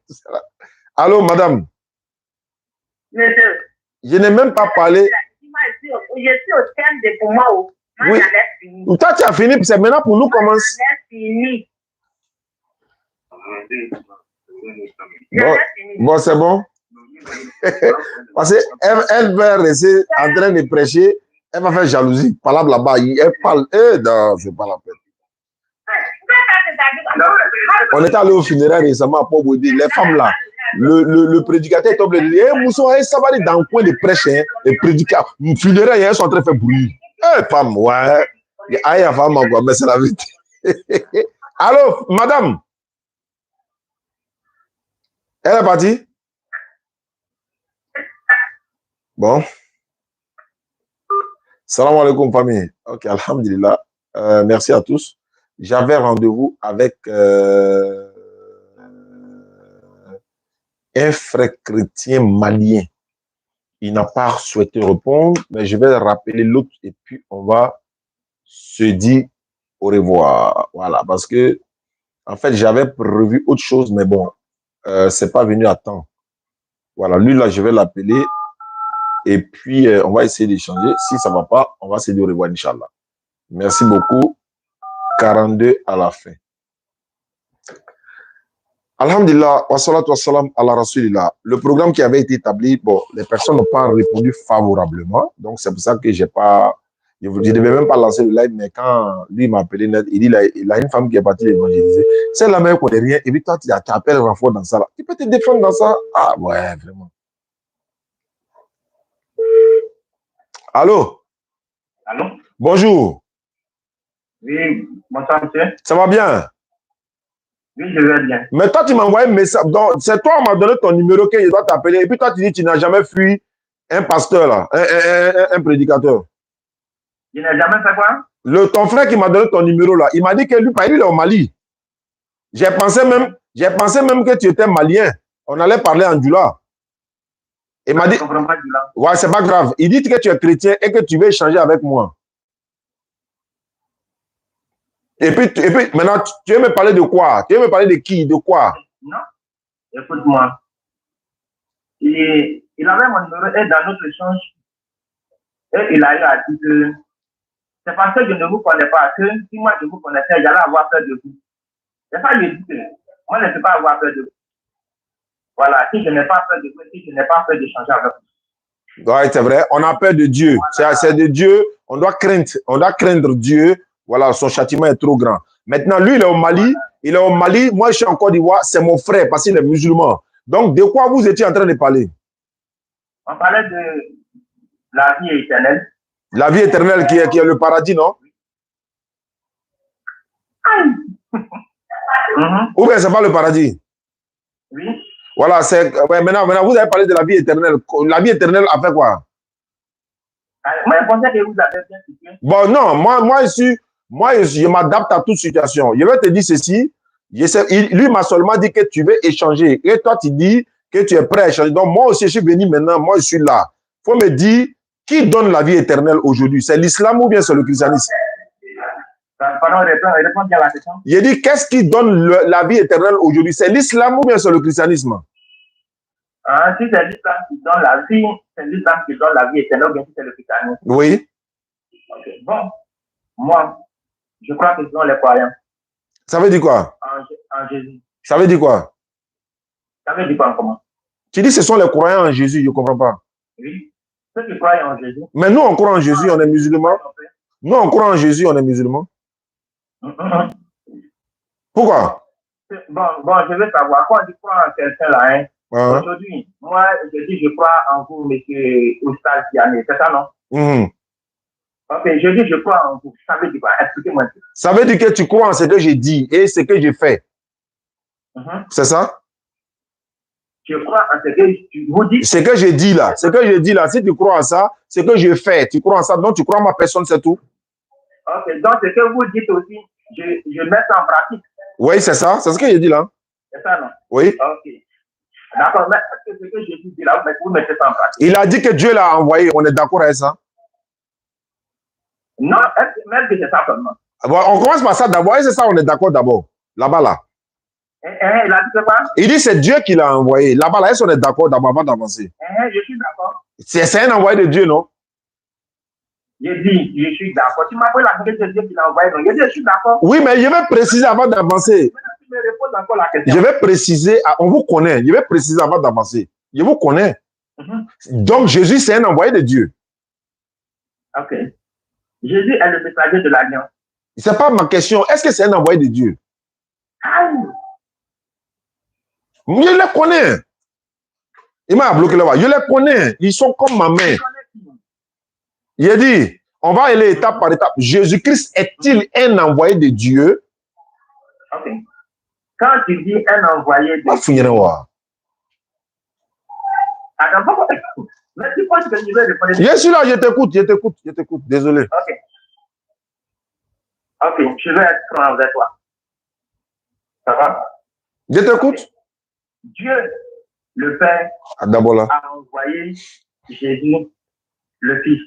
Allô, madame? Monsieur. Je n'ai même pas parlé... Je suis au thème de pour moi. Moi, oui. Fini. Toi, tu as fini, c'est maintenant pour nous commencer. Fini. Bon, c'est bon. Parce qu'elle va rester en train de prêcher, elle va faire jalousie. Parle là-bas, elle parle. Non, c'est pas la peine. On était allé au funéraire récemment à Port-Bouddé. Les femmes là, le prédicateur est obligé de dire Mousso, ça va aller dans le coin de prêche, hein, les prédicateurs. Le funéraire, elles sont en train de faire bruit. Femme, ouais. Aïe, femme, quoi, mais c'est la vérité. Allô, madame? Elle est partie? Bon. Salam alaikum, famille. Ok, alhamdulillah. Merci à tous. J'avais rendez-vous avec un frère chrétien malien. Il n'a pas souhaité répondre, mais je vais rappeler l'autre et puis on va se dire au revoir. Voilà, parce que en fait, j'avais prévu autre chose, mais bon, c'est pas venu à temps. Voilà, lui là, je vais l'appeler et puis on va essayer d'échanger. Si ça va pas, on va se dire au revoir, Inch'Allah. Merci beaucoup. 42 à la fin. Alhamdulillah, wa salatu wa salam ala rasulillah. Le programme qui avait été établi, bon, les personnes n'ont pas répondu favorablement. Donc, c'est pour ça que je ne devais même pas lancer le live, mais quand lui m'a appelé net, il dit, il a une femme qui est partie évangéliser. C'est la même qu'on n'est rien. Et puis toi, tu appelles renfort dans ça. Là. Tu peux te défendre dans ça? Ah, ouais, vraiment. Allô? Allô? Bonjour. Oui, bonsoir, monsieur. Ça va bien? Oui, je vais bien. Mais toi, tu m'as envoyé un message. C'est toi, on m'a donné ton numéro que je dois t'appeler. Et puis toi, tu dis que tu n'as jamais fui un pasteur, là, un prédicateur. Je n'ai jamais fait quoi? Ton frère qui m'a donné ton numéro, là, il m'a dit que lui, il est au Mali. J'ai pensé même que tu étais malien. On allait parler en Djoula. Il m'a dit, ouais, c'est pas grave. Il dit que tu es chrétien et que tu veux échanger avec moi. Et puis maintenant, tu veux me parler de quoi? Tu veux me parler de qui? De quoi? Non, écoute-moi. Il avait mon numéro et dans notre échange, et il a eu à dire que c'est parce que je ne vous connais pas, que si moi je vous connaissais, j'allais avoir peur de vous. C'est ça que je dis que moi je ne peux pas avoir peur de vous. Voilà, si je n'ai pas peur de vous, si je n'ai pas peur d'échanger avec vous. Ouais, c'est vrai, on a peur de Dieu. Voilà. C'est de Dieu, on doit craindre Dieu. Voilà, son châtiment est trop grand. Maintenant, lui, il est au Mali. Voilà. Il est au Mali. Moi, je suis en Côte d'Ivoire. C'est mon frère parce qu'il est musulman. Donc, de quoi vous étiez en train de parler? On parlait de la vie éternelle. La vie éternelle qui est le paradis, non? Ou bien c'est pas le paradis? Oui. Voilà, ouais, maintenant, vous avez parlé de la vie éternelle. La vie éternelle a fait quoi? Moi, je pensais que vous avez bien situé. Bon, non, moi, je m'adapte à toute situation. Je vais te dire ceci. Lui m'a seulement dit que tu veux échanger. Et toi, tu dis que tu es prêt à échanger. Donc, moi aussi, je suis venu maintenant. Moi, je suis là. Il faut me dire, qui donne la vie éternelle aujourd'hui? C'est l'islam ou bien c'est le christianisme? Pardon, réponds bien à la question. Il dit, qu'est-ce qui donne la vie éternelle aujourd'hui? C'est l'islam ou bien c'est le christianisme? Si c'est l'islam qui donne la vie, c'est l'islam qui donne la vie éternelle, ou bien si c'est le christianisme. Oui. Okay. Bon, moi, je crois que ce sont les croyants. Ça veut dire quoi? En Jésus. Ça veut dire quoi? Ça veut dire quoi en comment? Tu dis ce sont les croyants en Jésus, je ne comprends pas. Oui, ceux qui croient en Jésus. Mais nous, on croit en Jésus, on est musulmans. Nous, on croit en Jésus, on est musulmans. Pourquoi? Bon, je veux savoir, quand tu crois en quelqu'un là, hein, aujourd'hui, moi, je dis, je crois en vous, monsieur Oustaz Diané, c'est ça, non? Ok, je dis, je crois en vous. Ça veut dire quoi? Expliquez-moi. Ça veut dire que tu crois en ce que j'ai dit et ce que j'ai fait. C'est ça? Je crois en ce que tu vous dis. Ce que j'ai dit là, si tu crois en ça, ce que j'ai fait, tu crois en ça, donc tu crois en ma personne, c'est tout. Ok, donc ce que vous dites aussi, je mets ça en pratique. Oui, c'est ça, c'est ce que j'ai dit là. C'est ça, non? Oui. Ok. D'accord, mais est-ce que ce que j'ai dit là, vous mettez ça en pratique? Il a dit que Dieu l'a envoyé, on est d'accord avec ça? Non, même que c'est ça seulement. Bon, on commence par ça d'abord, et c'est ça, on est d'accord d'abord. Là-bas, là. Il a dit que quoi? Il dit c'est Dieu qui l'a envoyé. Là-bas, là, est-ce qu'on est d'accord d'abord avant d'avancer? Je suis d'accord. C'est un envoyé de Dieu, non? Je dis, je suis d'accord. Tu m'as posé la question de Dieu qui l'a envoyé, non? Je dis, je suis d'accord. Oui, mais je vais préciser avant d'avancer. Tu me réponds encore la question. Je vais préciser, on vous connaît, je vais préciser avant d'avancer. Je vous connais. Donc, Jésus, c'est un envoyé de Dieu. Ok. Jésus est le messager de l'alliance. Ce n'est pas ma question. Est-ce que c'est un envoyé de Dieu? Je les connais. Il m'a bloqué là-bas. Je les connais. Ils sont comme ma main. Il a dit, on va aller étape par étape. Jésus-Christ est-il un envoyé de Dieu? Ok. Quand tu dis un envoyé de Dieu. Mais tu penses que je vais répondre. Je suis là, je t'écoute. Désolé. Ok. Ok, je vais être franc avec toi. Ça va? Je t'écoute. Dieu, le Père, a envoyé Jésus, le Fils.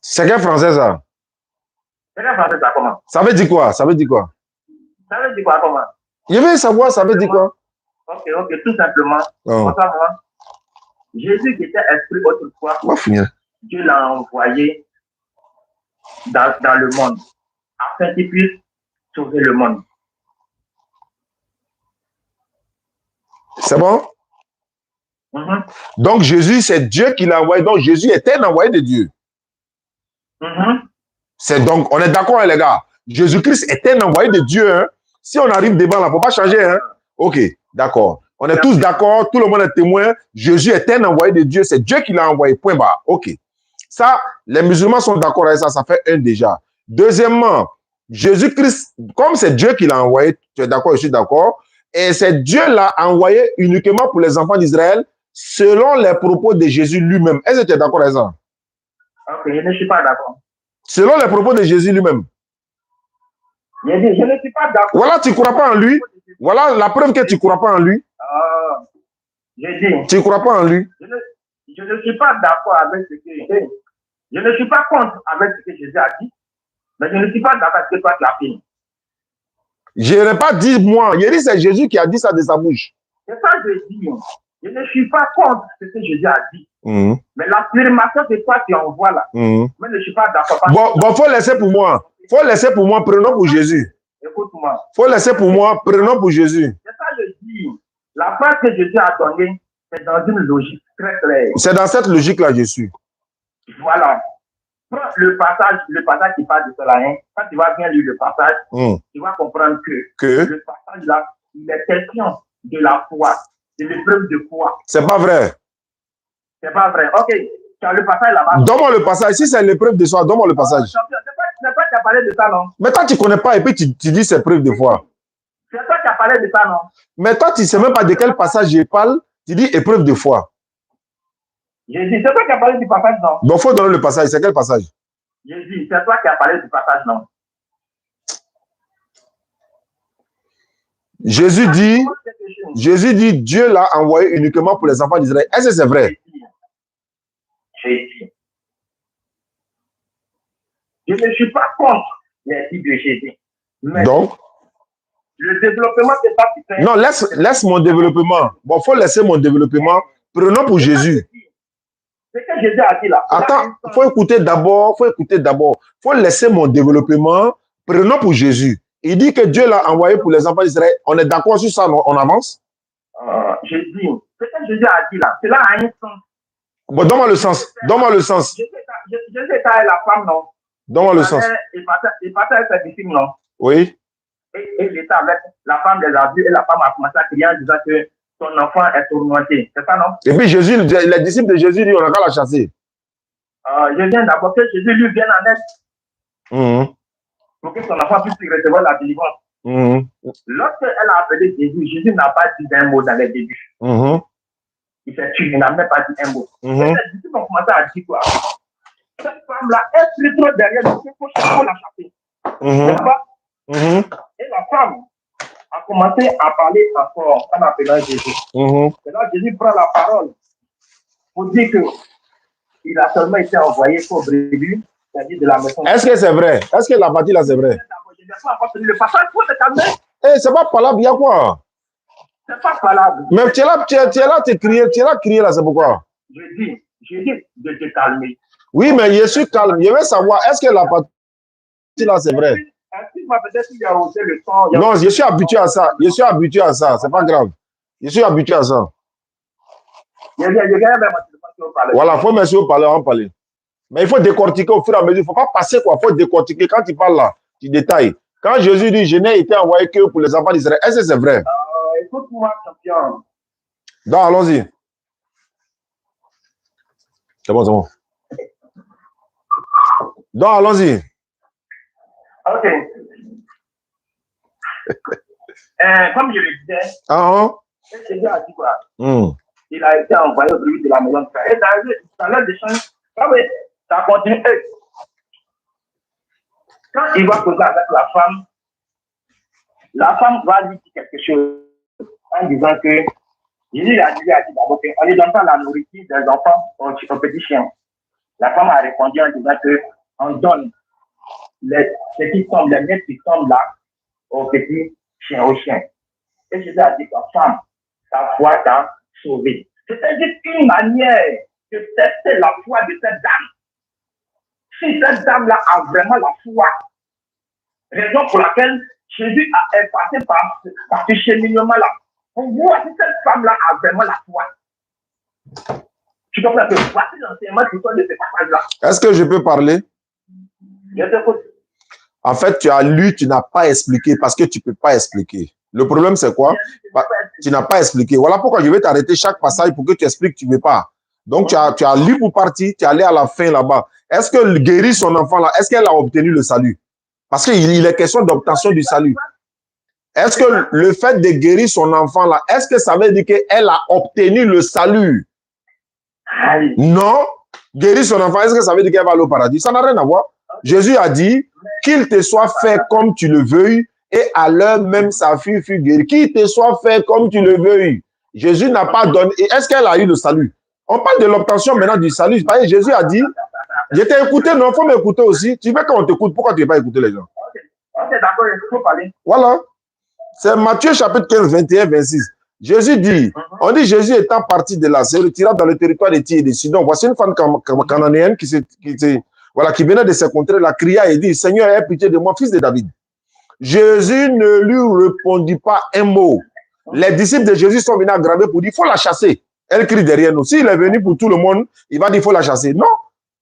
C'est quel français ça? C'est quel français ça comment? Ça veut dire quoi? Ça veut dire quoi? Ça veut dire quoi comment? Je veux savoir, ça veut dire quoi? Ok, tout simplement. Moi, Jésus qui était esprit autrefois, Dieu l'a envoyé dans le monde, afin qu'il puisse sauver le monde. C'est bon? Mhm. Donc Jésus, c'est Dieu qui l'a envoyé. Donc Jésus était un envoyé de Dieu. Mhm. C'est donc, on est d'accord, hein, les gars. Jésus-Christ était un envoyé de Dieu. Hein. Si on arrive devant là, il ne faut pas changer. Hein. Ok, d'accord. On est tous d'accord, tout le monde est témoin. Jésus était un envoyé de Dieu. C'est Dieu qui l'a envoyé. Point barre. Ok. Ça, les musulmans sont d'accord avec ça. Ça fait un déjà. Deuxièmement, Jésus-Christ, comme c'est Dieu qui l'a envoyé, tu es d'accord, je suis d'accord. Et c'est Dieu l'a envoyé uniquement pour les enfants d'Israël, selon les propos de Jésus lui-même. Est-ce que tu es d'accord avec ça? Ok, je ne suis pas d'accord. Selon les propos de Jésus lui-même. Je dis, je ne suis pas d'accord. Voilà, tu ne crois pas en lui. Voilà la preuve que tu ne crois pas en lui. Je dis, Tu ne crois pas en lui. je ne suis pas d'accord avec ce que je ne suis pas contre avec ce que Jésus a dit, mais je ne suis pas d'accord avec ce que toi tu as fait. Je n'ai pas dit moi. Je dis c'est Jésus qui a dit ça de sa bouche. C'est ça que je dis. Je ne suis pas contre ce que Jésus a dit. Mmh. Mais l'affirmation que toi tu envoies là, moi je ne suis pas d'accord. Bon, faut laisser pour moi. Faut laisser pour moi, prenons pour Jésus. Écoute-moi. Faut laisser pour moi, prenons pour Jésus. C'est ça que je dis. La phrase que Jésus a donnée, c'est dans une logique très claire. C'est dans cette logique-là, je suis. Voilà. Prends le passage qui parle de cela. Hein. Quand tu vas bien lire le passage, tu vas comprendre que le passage là, il est question de la foi, de l'épreuve de foi. C'est pas vrai. C'est pas vrai. Ok, tu as le passage là-bas. Donne-moi le passage. Si c'est l'épreuve de foi, donne-moi le passage. C'est toi qui as parlé de ça, non? Mais toi, tu ne connais pas et puis tu dis c'est preuve de foi. C'est toi qui as parlé de ça, non? Mais toi, tu ne sais même pas de quel passage je parle. Tu dis épreuve de foi. J'ai dit, c'est toi qui as parlé du passage, non? Donc, il faut donner le passage. C'est quel passage? J'ai dit, c'est toi qui as parlé du passage, non? Jésus dit, Dieu l'a envoyé uniquement pour les enfants d'Israël. Est-ce que c'est vrai? J'ai dit. Je ne suis pas contre les filles de Jésus. Mais donc, le développement, c'est pas qui fait. Non, laisse mon développement. Bon, il faut laisser mon développement. Prenons pour Jésus. Ce que Jésus a dit là. Attends, il faut écouter d'abord. Il faut laisser mon développement. Prenons pour Jésus. Il dit que Dieu l'a envoyé pour les enfants d'Israël. On est d'accord sur ça, on avance? Je dis, ce que Jésus a dit là, cela a un sens. Bon, donne-moi le sens. Jésus était avec la femme, non? Donne-moi le sens. Il partait avec ses disciples, non? Oui. Et il était avec la femme des adultes et la femme a commencé à crier en disant que son enfant est tourmenté. C'est ça, non? Et puis Jésus, les disciples de Jésus, on n'a qu'à la chasser. Je viens d'abord que Jésus lui vienne en aide. Pour que son enfant puisse recevoir la délivrance. Lorsqu'elle a appelé Jésus, Jésus n'a pas dit un mot dans les débuts. Il s'est tué, il n'a même pas dit un mot. Et les disciples ont commencé à dire quoi? Cette femme-là est plus trop derrière nous, il faut la chasser. Et la femme a commencé à parler encore en appelant Jésus. Et là, Jésus prend la parole pour dire qu'il a seulement été envoyé pour brebis, c'est-à-dire de la maison. Est-ce que c'est vrai? Est-ce que la partie là, c'est vrai? Je n'ai pas encore tenu le passage, il faut te calmer. Eh, c'est pas palable, il y a quoi? C'est pas palable. Mais tu es là, crier là, c'est pourquoi? Je dis de te calmer. Oui, mais je suis calme. Je veux savoir, est-ce que la partie là, c'est vrai? Peut-être qu'il a osé le son. Non, je suis habitué à ça. C'est pas grave. Je suis habitué à ça. Voilà, il faut merci au parler, on parler. Mais il faut décortiquer au fur et à mesure. Il ne faut pas passer quoi. Il faut décortiquer. Quand tu parles là, tu détailles. Quand Jésus dit, je n'ai été envoyé que pour les enfants d'Israël, est-ce que c'est vrai? Écoute-moi, champion. Donc, allons-y. C'est bon. Donc, allons-y. Ok. Comme je le disais, Jésus a dit quoi? Il a été envoyé au début de la maison de Frère. Et dans leur échange, ça continue. Quand il va causer avec la femme va lui dire quelque chose en disant que Jésus a dit d'abord qu'on ne donne pas la nourriture des enfants aux petits chiens. La femme a répondu en disant qu'on donne les miettes qui tombent là aux petits chiens, aux chiens. Et Jésus a dit que femme, ta foi t'a sauvé. C'était juste une manière de tester la foi de cette dame. si cette dame-là a vraiment la foi, raison pour laquelle Jésus est passé par ce cheminement-là. On voit si cette femme-là a vraiment la foi. Tu comprends que voici l'enseignement qui sont de ce passage-là. Est-ce que je peux parler? Je t'écoute. En fait, tu as lu, tu n'as pas expliqué parce que tu ne peux pas expliquer. Le problème, c'est quoi? Tu n'as pas expliqué. Voilà pourquoi je vais t'arrêter chaque passage pour que tu expliques, tu ne veux pas. Donc, tu as lu pour partir, tu es allé à la fin là-bas. Est-ce que guérir son enfant là, est-ce qu'elle a obtenu le salut? Parce qu'il est question d'obtention du salut. Est-ce que le fait de guérir son enfant là, est-ce que ça veut dire qu'elle a obtenu le salut? Non. Guérir son enfant, est-ce que ça veut dire qu'elle va aller au paradis? Ça n'a rien à voir. Jésus a dit qu'il te soit fait comme tu le veuilles, et à l'heure même sa fille fut guérie. Qu'il te soit fait comme tu le veuilles. Jésus n'a pas donné. Est-ce qu'elle a eu le salut? On parle de l'obtention maintenant du salut. Jésus a dit, je t'ai écouté, non, il faut m'écouter aussi. Tu veux qu'on t'écoute, pourquoi tu ne veux pas écouter les gens? Ok, d'accord, il faut parler. Voilà. C'est Matthieu chapitre 15, 21, 26. Jésus dit, on dit Jésus étant parti de là, se retira dans le territoire de Tyr et de Sidon. Voici une femme cananéenne qui venait de se contrées, la cria et dit, Seigneur, aie pitié de moi, fils de David. Jésus ne lui répondit pas un mot. Les disciples de Jésus sont venus aggraver pour dire, il faut la chasser. Elle crie derrière nous. S'il est venu pour tout le monde, il va dire, il faut la chasser. Non.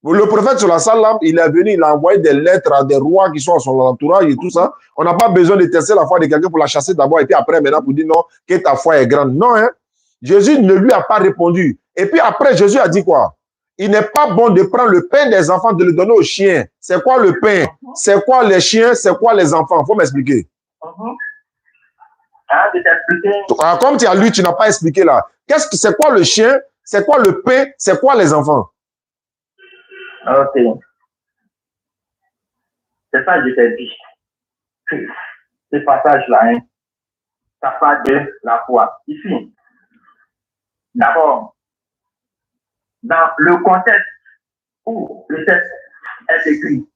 Le prophète sur la salle, il est venu, il a envoyé des lettres à des rois qui sont à son entourage et tout ça. On n'a pas besoin de tester la foi de quelqu'un pour la chasser d'abord et puis après, maintenant, pour dire non, que ta foi est grande. Non, hein. Jésus ne lui a pas répondu. Et puis après, Jésus a dit quoi? Il n'est pas bon de prendre le pain des enfants, de le donner aux chiens. C'est quoi le pain? C'est quoi les chiens? C'est quoi les enfants? Il faut m'expliquer. Comme tu as lu, tu n'as pas expliqué là. C'est quoi le chien? C'est quoi le pain? C'est quoi les enfants? Ok. C'est ça que je t'ai dit. Ce passage-là, hein, ça parle de la foi. Ici, d'abord, dans le contexte où le texte est écrit,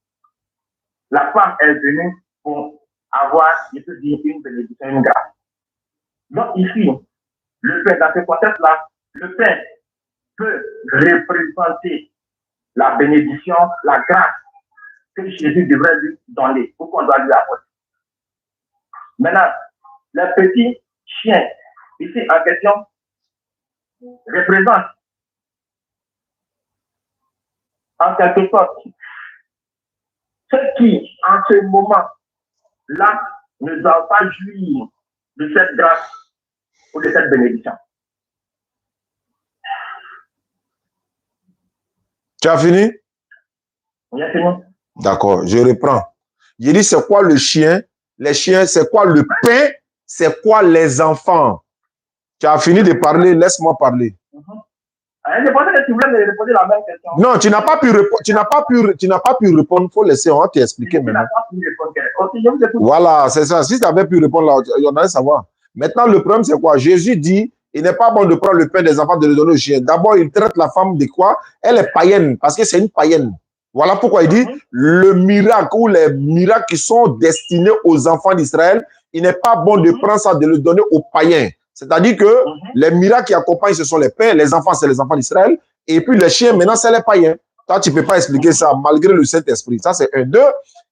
la femme est venue pour avoir, je peux dire, une bénédiction, une grâce. Donc ici, le pain, dans ce contexte-là, le pain peut représenter la bénédiction, la grâce que Jésus devrait lui donner ou qu'on doit lui apporter. Maintenant, le petit chien, ici en question, représente en quelque sorte ceux qui, en ce moment-là, ne doivent pas jouir de cette grâce ou de cette bénédiction. Tu as fini? On a fini. D'accord, je reprends. J'ai dit, c'est quoi le chien? Les chiens, c'est quoi le pain? C'est quoi les enfants? Tu as fini de parler, laisse-moi parler. Je pensais que tu voulais me répondre la même question. Non, tu n'as pas pu répondre. Tu n'as pas pu répondre. Il faut laisser, on va t'expliquer maintenant. Voilà, c'est ça. Si tu avais pu répondre là, on allait savoir. Maintenant, le problème, c'est quoi? Jésus dit, il n'est pas bon de prendre le pain des enfants, de le donner aux chiens. D'abord, il traite la femme de quoi? Elle est païenne, parce que c'est une païenne. Voilà pourquoi il dit, le miracle ou les miracles qui sont destinés aux enfants d'Israël, il n'est pas bon de prendre ça, de le donner aux païens. C'est-à-dire que les miracles qui accompagnent, ce sont les pains, les enfants, c'est les enfants d'Israël, et puis les chiens, maintenant, c'est les païens. Toi, tu ne peux pas expliquer ça, malgré le Saint-Esprit. Ça, c'est un. Deux,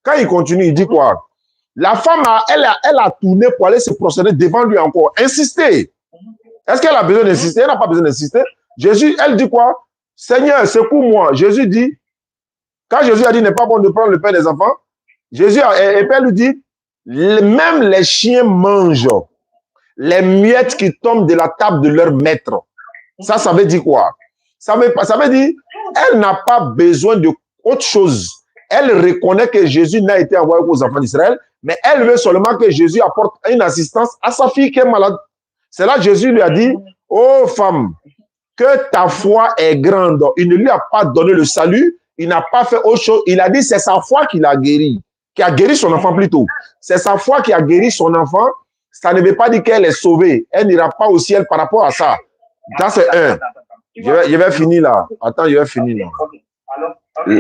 quand il continue, il dit quoi? La femme, elle a tourné pour aller se procéder devant lui encore. Insister. Est-ce qu'elle a besoin d'insister? Elle n'a pas besoin d'insister. Jésus, elle dit quoi? Seigneur, secoue-moi. Jésus dit, quand Jésus a dit, il n'est pas bon de prendre le pain des enfants, Jésus, et puis elle lui dit, même les chiens mangent les miettes qui tombent de la table de leur maître. Ça veut dire quoi? Ça veut dire, elle n'a pas besoin d'autre chose. Elle reconnaît que Jésus n'a été envoyé aux enfants d'Israël, mais elle veut seulement que Jésus apporte une assistance à sa fille qui est malade. C'est là que Jésus lui a dit, oh femme, que ta foi est grande. Il ne lui a pas donné le salut, il n'a pas fait autre chose. Il a dit, c'est sa foi qui l'a guéri, qui a guéri son enfant plutôt. C'est sa foi qui a guéri son enfant. Ça ne veut pas dire qu'elle est sauvée. Elle n'ira pas au ciel par rapport à ça. Ça, c'est un. Je vais finir là. Attends, je vais finir là.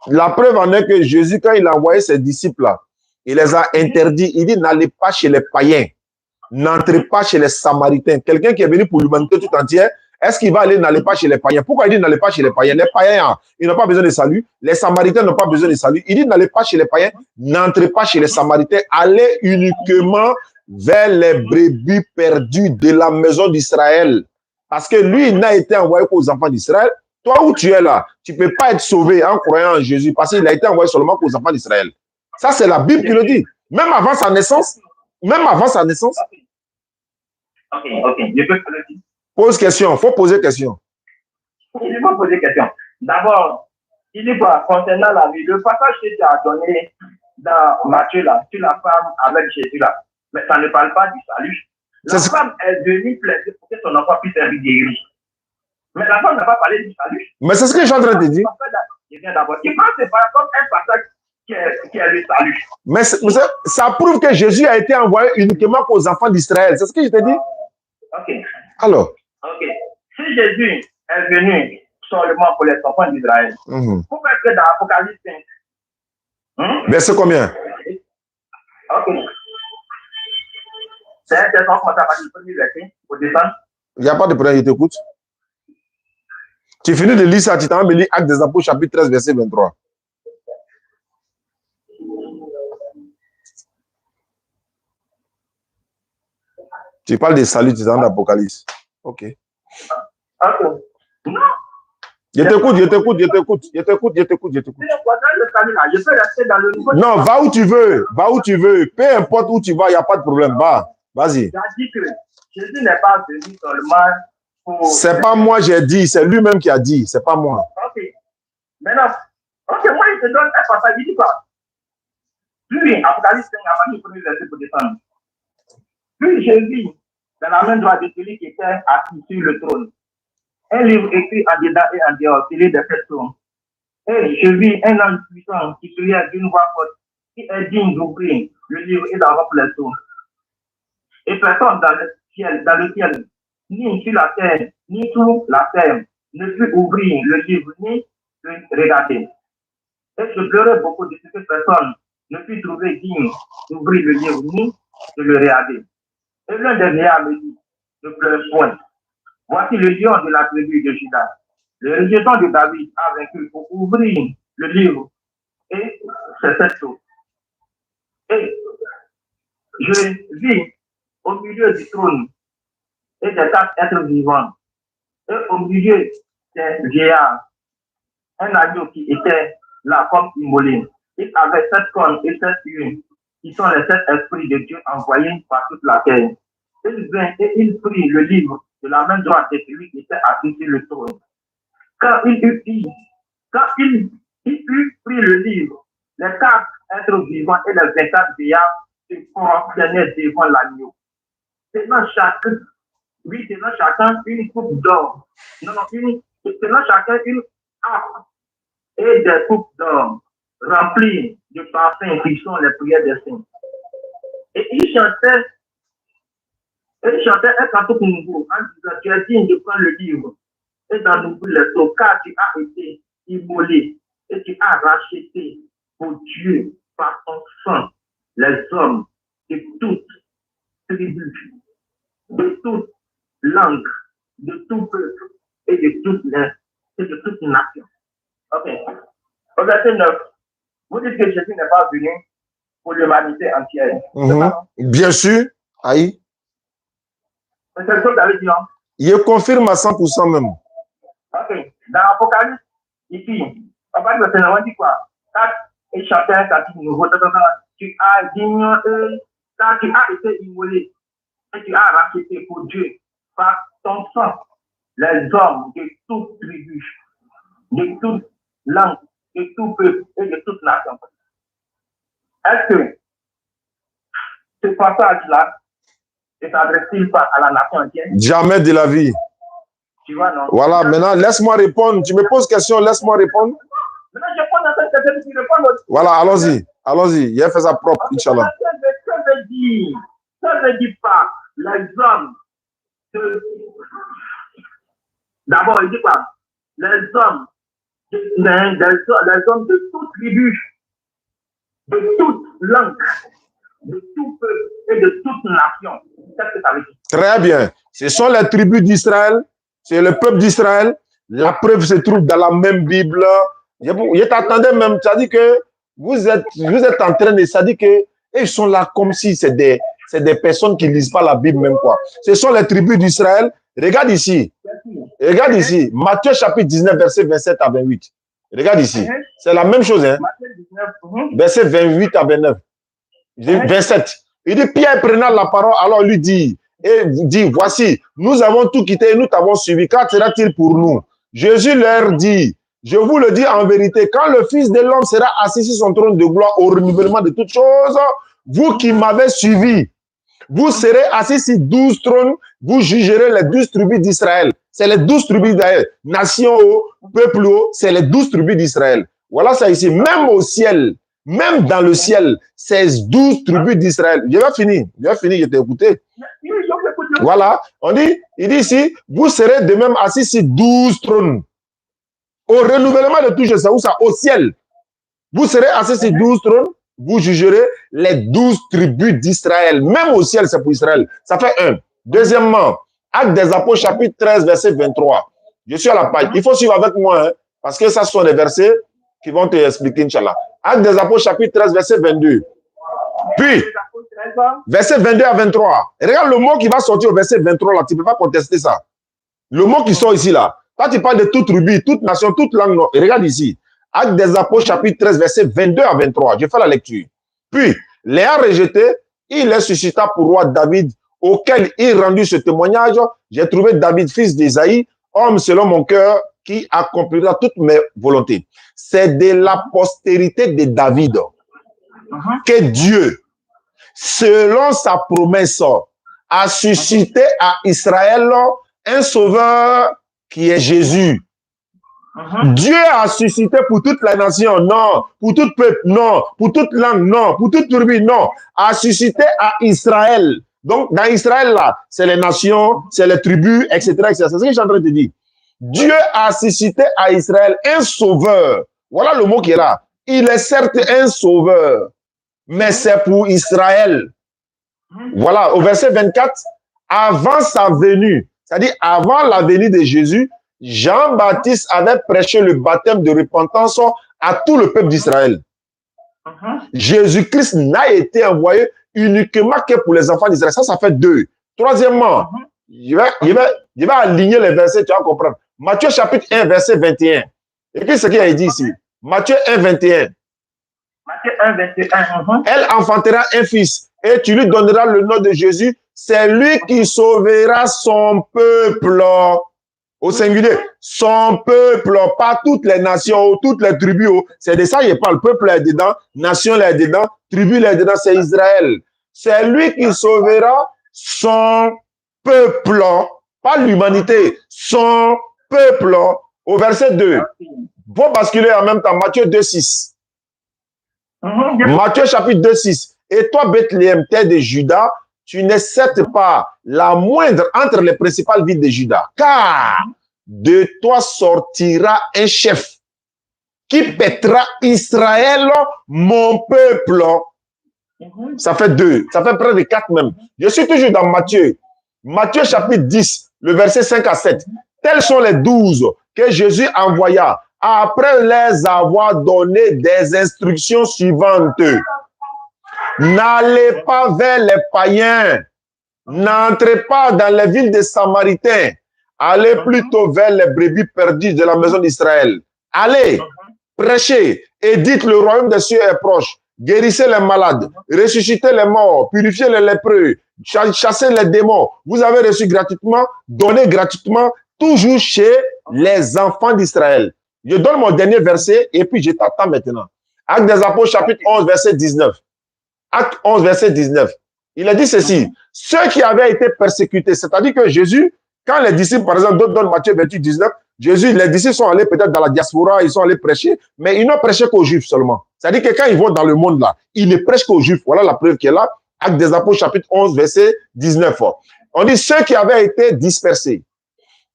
La preuve en est que Jésus, quand il a envoyé ses disciples là, il les a interdits. Il dit, n'allez pas chez les païens. N'entrez pas chez les Samaritains. Quelqu'un qui est venu pour l'humanité tout entière est-ce qu'il va aller n'allez pas chez les païens? Pourquoi il dit n'allez pas chez les païens? Les païens, ils n'ont pas besoin de salut. Les Samaritains n'ont pas besoin de salut. Il dit n'allez pas chez les païens, n'entrez pas chez les Samaritains, allez uniquement vers les brebis perdues de la maison d'Israël. Parce que lui, il n'a été envoyé qu'aux enfants d'Israël. Toi où tu es là, tu ne peux pas être sauvé en croyant en Jésus parce qu'il a été envoyé seulement qu'aux enfants d'Israël. Ça, c'est la Bible qui le dit. Même avant sa naissance, même avant sa naissance. Ok, je peux te le dire. Pose question, il faut poser question. Il faut poser question. D'abord, il dit quoi concernant la vie, le passage que tu as donné dans Matthieu là, sur la femme avec Jésus là, mais ça ne parle pas du salut. La femme est venue plaider pour que son enfant puisse être guéri. Mais la femme n'a pas parlé du salut. Mais c'est ce que je suis en train de dire. Il pense que c'est pas comme un passage qui est le salut. Mais ça prouve que Jésus a été envoyé uniquement aux enfants d'Israël. C'est ce que je t'ai dit. Ok. Alors. Ok. Si Jésus est venu seulement pour les enfants d'Israël, pourquoi est-ce que dans l'Apocalypse 5, verset combien? Ok. C'est un texte qu'on commence à partir du premier verset pour descendre. Il n'y a pas de problème, je t'écoute. Tu finis de lire ça, tu t'en vas me lire Actes des Apôtres, chapitre 13, verset 23. Tu parles des saluts, tu es dans l'Apocalypse. Ok. Ok. Non. Je t'écoute. Non, va où tu veux. Peu importe où tu vas, il n'y a pas de problème. Va, vas-y. J'ai dit que Jésus n'est pas venu seulement pour... C'est pas moi, j'ai dit. C'est lui-même qui a dit. C'est pas moi. Ok. Maintenant, moi, il te donne un passage. Il dit quoi? Puis, Apocalypse 5, avant le premier verset pour descendre. Puis, Jésus, dans la main droite de celui qui était assis sur le trône, un livre écrit en dedans et en dehors, scellé de 7 tours. Et je vis un ange puissant qui criait d'une voix forte, qui est digne d'ouvrir le livre et d'en rompre les tours. Et personne dans le ciel, ni sur la terre, ni sous la terre, ne put ouvrir le livre, ni le regarder. Et je pleurais beaucoup de ce que personne ne put trouver digne d'ouvrir le livre, ni de le regarder. Et l'un des vieillards me dit, ne pleure point. Voici le lion de la tribu de Juda. Le rejeton de David a vaincu pour ouvrir le livre. Et c'est cette chose. Et je vis au milieu du trône et des 4 êtres vivants. Et au milieu des vieillards, un agneau qui était là comme immolé. Il avait 7 cornes et 7 yeux, qui sont les 7 esprits de Dieu envoyés par toute la terre. Il vint et il prit le livre de la main droite de celui qui était assis sur le trône. Quand il eut pris le livre, les 4 êtres vivants et les 24 vieillards se prosternaient devant l'agneau. Tenant chacun une coupe d'or. Tenant chacun une harpe et des coupes d'or remplies de parfums qui sont les prières des saints. Et ils chantaient un cantique nouveau en disant, tu es digne de prendre le livre et d'en ouvrir les seaux, car tu as été immolé et tu as racheté pour Dieu par ton sang les hommes de toutes tribus, de toute langue, de tout peuple et de toute nation. Ok. Au verset 9, vous dites que Jésus n'est pas venu pour l'humanité entière. Bien sûr. Aïe. C'est ce que vous avez dit, non? Je confirme à 100% même. Ok. Dans l'Apocalypse, ici, on va dire que dit quoi? Quand il chantait un cantique nouveau, tu as digné, quand tu as été immolé, et tu as racheté pour Dieu par ton sang les hommes de toute tribu, de toute langue, de tout peuple et de toute nation. Est-ce que ce passage-là ne s'adresse-t-il pas à la nation entière? Jamais de la vie. Tu vois, non? Voilà, maintenant, laisse-moi répondre. Tu me poses question, laisse-moi répondre. Maintenant, je pose à cette question, tu réponds. Voilà, allons-y. Il a fait ça propre, Inch'Allah. Ça ne dit pas les hommes D'abord, il dit quoi? Les hommes de toute tribu, de toute langue, de tout peuple et de toute nation. C'est ce que ça veut dire. Très bien. Ce sont les tribus d'Israël, c'est le peuple d'Israël. La preuve se trouve dans la même Bible. Je t'attendais même, ça dit que vous êtes en train de, ça dit que ils sont là comme si c'est des personnes qui ne lisent pas la Bible même quoi. Ce sont les tribus d'Israël. Regarde ici. Regarde ici. Matthieu chapitre 19, verset 27 à 28. Regarde ici. C'est la même chose. Hein? Verset 28 à 29. 27. Il dit, Pierre prenant la parole, alors lui dit, voici, nous avons tout quitté et nous t'avons suivi. Qu'en sera-t-il pour nous? Jésus leur dit, je vous le dis en vérité, quand le Fils de l'homme sera assis sur son trône de gloire au renouvellement de toutes choses, vous qui m'avez suivi, vous serez assis sur 12 trônes, vous jugerez les 12 tribus d'Israël. C'est les 12 tribus d'Israël. Nation haut, peuple haut, c'est les 12 tribus d'Israël. Voilà ça ici. Même au ciel, même dans le ciel, c'est 12 tribus d'Israël. Je vais finir, je t'ai écouté. Voilà, il dit ici, vous serez de même assis sur 12 trônes. Au renouvellement de tout, je sais où ça, au ciel. Vous serez assis sur 12 trônes, vous jugerez les 12 tribus d'Israël. Même au ciel, c'est pour Israël. Ça fait un. Deuxièmement, Actes des Apôtres, chapitre 13, verset 23. Je suis à la page. Il faut suivre avec moi, hein, parce que ça sont des versets qui vont te expliquer, Inch'Allah. Actes des Apôtres, chapitre 13, verset 22. Puis, verset 22 à 23. Regarde le mot qui va sortir au verset 23, là. Tu ne peux pas contester ça. Le mot qui sort ici, là. Quand tu parles de toute tribu, toute nation, toute langue, non. Regarde ici. Actes des Apôtres, chapitre 13, verset 22 à 23. Je fais la lecture. Puis, l'ayant rejeté, il les suscita pour roi David, auquel il rendit ce témoignage. J'ai trouvé David, fils d'Isaïe, homme selon mon cœur, qui accomplira toutes mes volontés. C'est de la postérité de David que Dieu, selon sa promesse, a suscité à Israël un sauveur qui est Jésus. Dieu a suscité pour toute la nation, non. Pour tout peuple, non. Pour toute langue, non. Pour toute tribu, non. A suscité à Israël. Donc, dans Israël, là, c'est les nations, c'est les tribus, etc., etc. C'est ce que je suis en train de dire. Dieu a suscité à Israël un sauveur. Voilà le mot qui est là. Il est certes un sauveur, mais c'est pour Israël. Voilà, au verset 24, avant sa venue, c'est-à-dire avant la venue de Jésus, Jean-Baptiste avait prêché le baptême de repentance à tout le peuple d'Israël. Jésus-Christ n'a été envoyé uniquement que pour les enfants d'Israël. Ça fait deux. Troisièmement, je vais aligner les versets, tu vas comprendre. Matthieu chapitre 1, verset 21. Et qu'est-ce qu'il a dit ici? Matthieu 1, 21. Matthieu 1, verset 1. Elle enfantera un fils et tu lui donneras le nom de Jésus. C'est lui qui sauvera son peuple. Au singulier, son peuple, pas toutes les nations, toutes les tribus. C'est de ça qu'il parle. Peuple là dedans, nation là dedans, tribu là dedans, c'est Israël. C'est lui qui sauvera son peuple, pas l'humanité, son peuple. Au verset 2. Faut basculer en même temps. Matthieu 2, 6. Matthieu chapitre 2, 6. Et toi, Bethléem, terre de Juda, tu n'es certes pas la moindre entre les principales villes de Juda, car de toi sortira un chef qui paîtra Israël, mon peuple. Ça fait 2, ça fait près de 4 même. Je suis toujours dans Matthieu. Matthieu chapitre 10, le verset 5 à 7. Tels sont les 12 que Jésus envoya après les avoir donné des instructions suivantes. N'allez pas vers les païens, n'entrez pas dans les villes des Samaritains, allez plutôt vers les brebis perdues de la maison d'Israël. Allez, prêchez et dites le royaume des cieux est proche. Guérissez les malades, ressuscitez les morts, purifiez les lépreux, chassez les démons. Vous avez reçu gratuitement, donnez gratuitement, toujours chez les enfants d'Israël. Je donne mon dernier verset et puis je t'attends maintenant. Actes des Apôtres, chapitre 11, verset 19. Acte 11, verset 19. Il a dit ceci. Ceux qui avaient été persécutés, c'est-à-dire que Jésus, quand les disciples, par exemple, d'autres donnent Matthieu 28, 19, Jésus, les disciples sont allés peut-être dans la diaspora, ils sont allés prêcher, mais ils n'ont prêché qu'aux Juifs seulement. C'est-à-dire que quand ils vont dans le monde là, ils ne prêchent qu'aux Juifs. Voilà la preuve qui est là. Acte des Apôtres, chapitre 11, verset 19. On dit ceux qui avaient été dispersés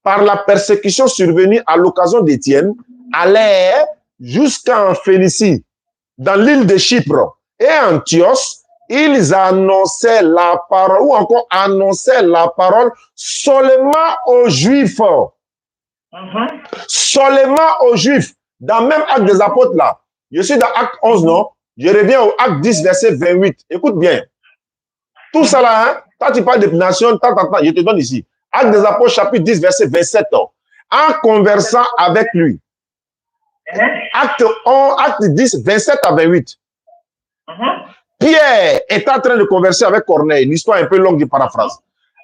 par la persécution survenue à l'occasion d'Étienne allèrent jusqu'en Phénicie, dans l'île de Chypre et Antioche, ils annonçaient la parole, ou encore annonçaient la parole seulement aux Juifs. Seulement aux Juifs. Dans le même acte des apôtres là. Je suis dans acte 11, non? Je reviens au acte 10, verset 28. Écoute bien. Tout ça là, hein? Quand tu parles de nation, je te donne ici. Acte des apôtres, chapitre 10, verset 27. En conversant avec lui. Acte 10, 27 à 28. Pierre est en train de converser avec Corneille. L'histoire est un peu longue, je paraphrase.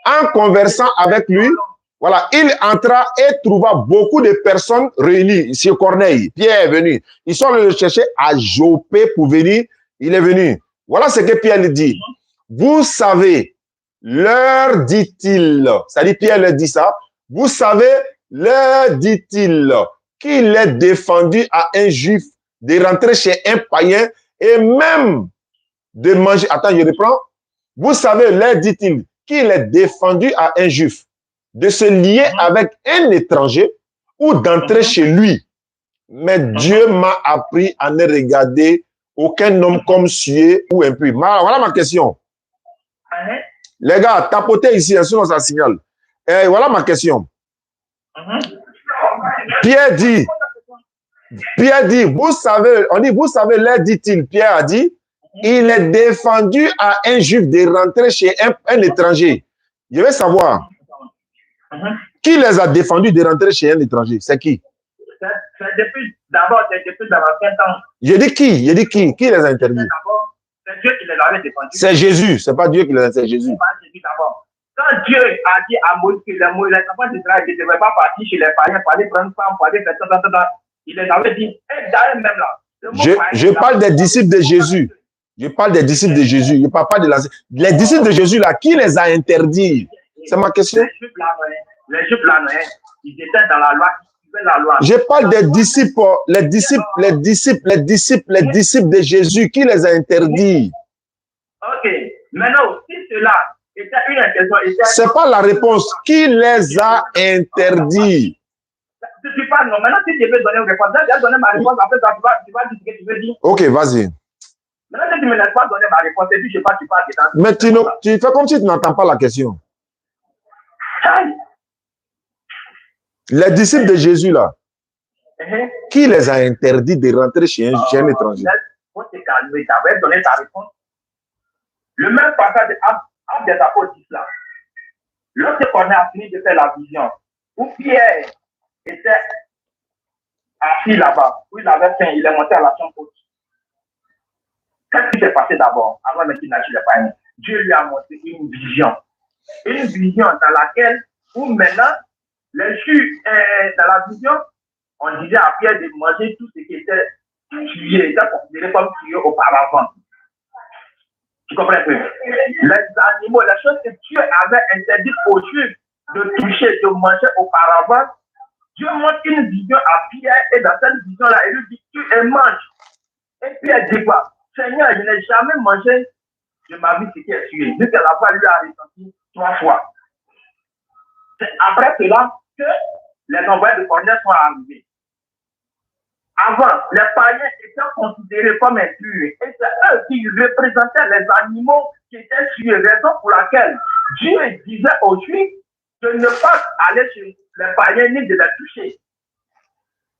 En conversant avec lui, voilà, il entra et trouva beaucoup de personnes réunies sur Corneille. Pierre est venu. Ils sont allés le chercher à Jopé pour venir. Il est venu. Voilà ce que Pierre lui dit. Vous savez, leur dit-il, c'est-à-dire Pierre leur dit ça, vous savez, leur dit-il, qu'il est défendu à un juif de rentrer chez un païen et même de manger. Attends, je reprends. Vous savez, leur dit-il, qu'il est défendu à un juif de se lier avec un étranger ou d'entrer chez lui. Mais Dieu m'a appris à ne regarder aucun homme comme sué ou impur. Voilà ma question. Les gars, tapotez ici, sinon ça signale. Et voilà ma question. Pierre dit, vous savez, on dit, vous savez, là, dit-il, Pierre a dit, il est défendu à un juif de rentrer chez un étranger. Je veux savoir, qui les a défendus de rentrer chez un étranger? C'est qui? D'abord, c'est depuis dans l'ancien temps. Je dis qui? Qui les a interdits? C'est Dieu qui les avait défendus. C'est Jésus, c'est pas Dieu qui les a, c'est Jésus. Quand Dieu a dit à Moïse que les enfants d'Israël ne devaient pas partir chez les païens, pour aller prendre femme, pour aller faire ça, il les avait dit, et d'ailleurs même là. Je parle des disciples de Jésus. Je parle des disciples de Jésus. Je ne parle pas de les disciples de Jésus là, qui les a interdits? C'est ma question. Les Juifs là, ils étaient dans la loi, ils suivaient la loi. Je parle des disciples, les disciples de Jésus, qui les a interdits? Ok. Maintenant, si cela était une question, c'est pas la réponse. Qui les a interdits? Tu parles, non. Maintenant, si tu veux donner une réponse, je vais donner ma réponse. Après, tu vas dire ce que tu veux dire. Ok, vas-y. Maintenant, si tu ne me laisses pas donner ma réponse, et puis je sais pas, tu parles. Mais tu fais comme si tu n'entends pas la question. Les disciples de Jésus, là, qui les a interdits de rentrer chez un étranger? Faut te calmer, tu avais donné ta réponse. Le même passage de Actes des apôtres dit là. Lorsque Corneille a fini de faire la vision, où Pierre était assis là-bas, où il avait faim, il est monté à la chambre haute. Qu'est-ce qui s'est passé d'abord, avant même qu'il n'ait le païen? Dieu lui a montré une vision. Une vision dans laquelle, où maintenant, les Juifs, dans la vision, on disait à Pierre de manger tout ce qui était tué, était considéré comme tué auparavant. Tu comprends un peu? Les animaux, les choses que Dieu avait interdites aux Juifs de toucher, de manger auparavant, Dieu montre une vision à Pierre et dans cette vision-là, il lui dit, tu et mange. Et Pierre dit quoi? Seigneur, je n'ai jamais mangé de ma vie ce qui est tué. Vu que la voix lui a ressenti 3 fois. C'est après cela que les envoyés de Corneille sont arrivés. Avant, les païens étaient considérés comme impurs. Et c'est eux qui représentaient les animaux qui étaient tués. Raison pour laquelle Dieu disait aux Juifs de ne pas aller chez les païens ni de les toucher.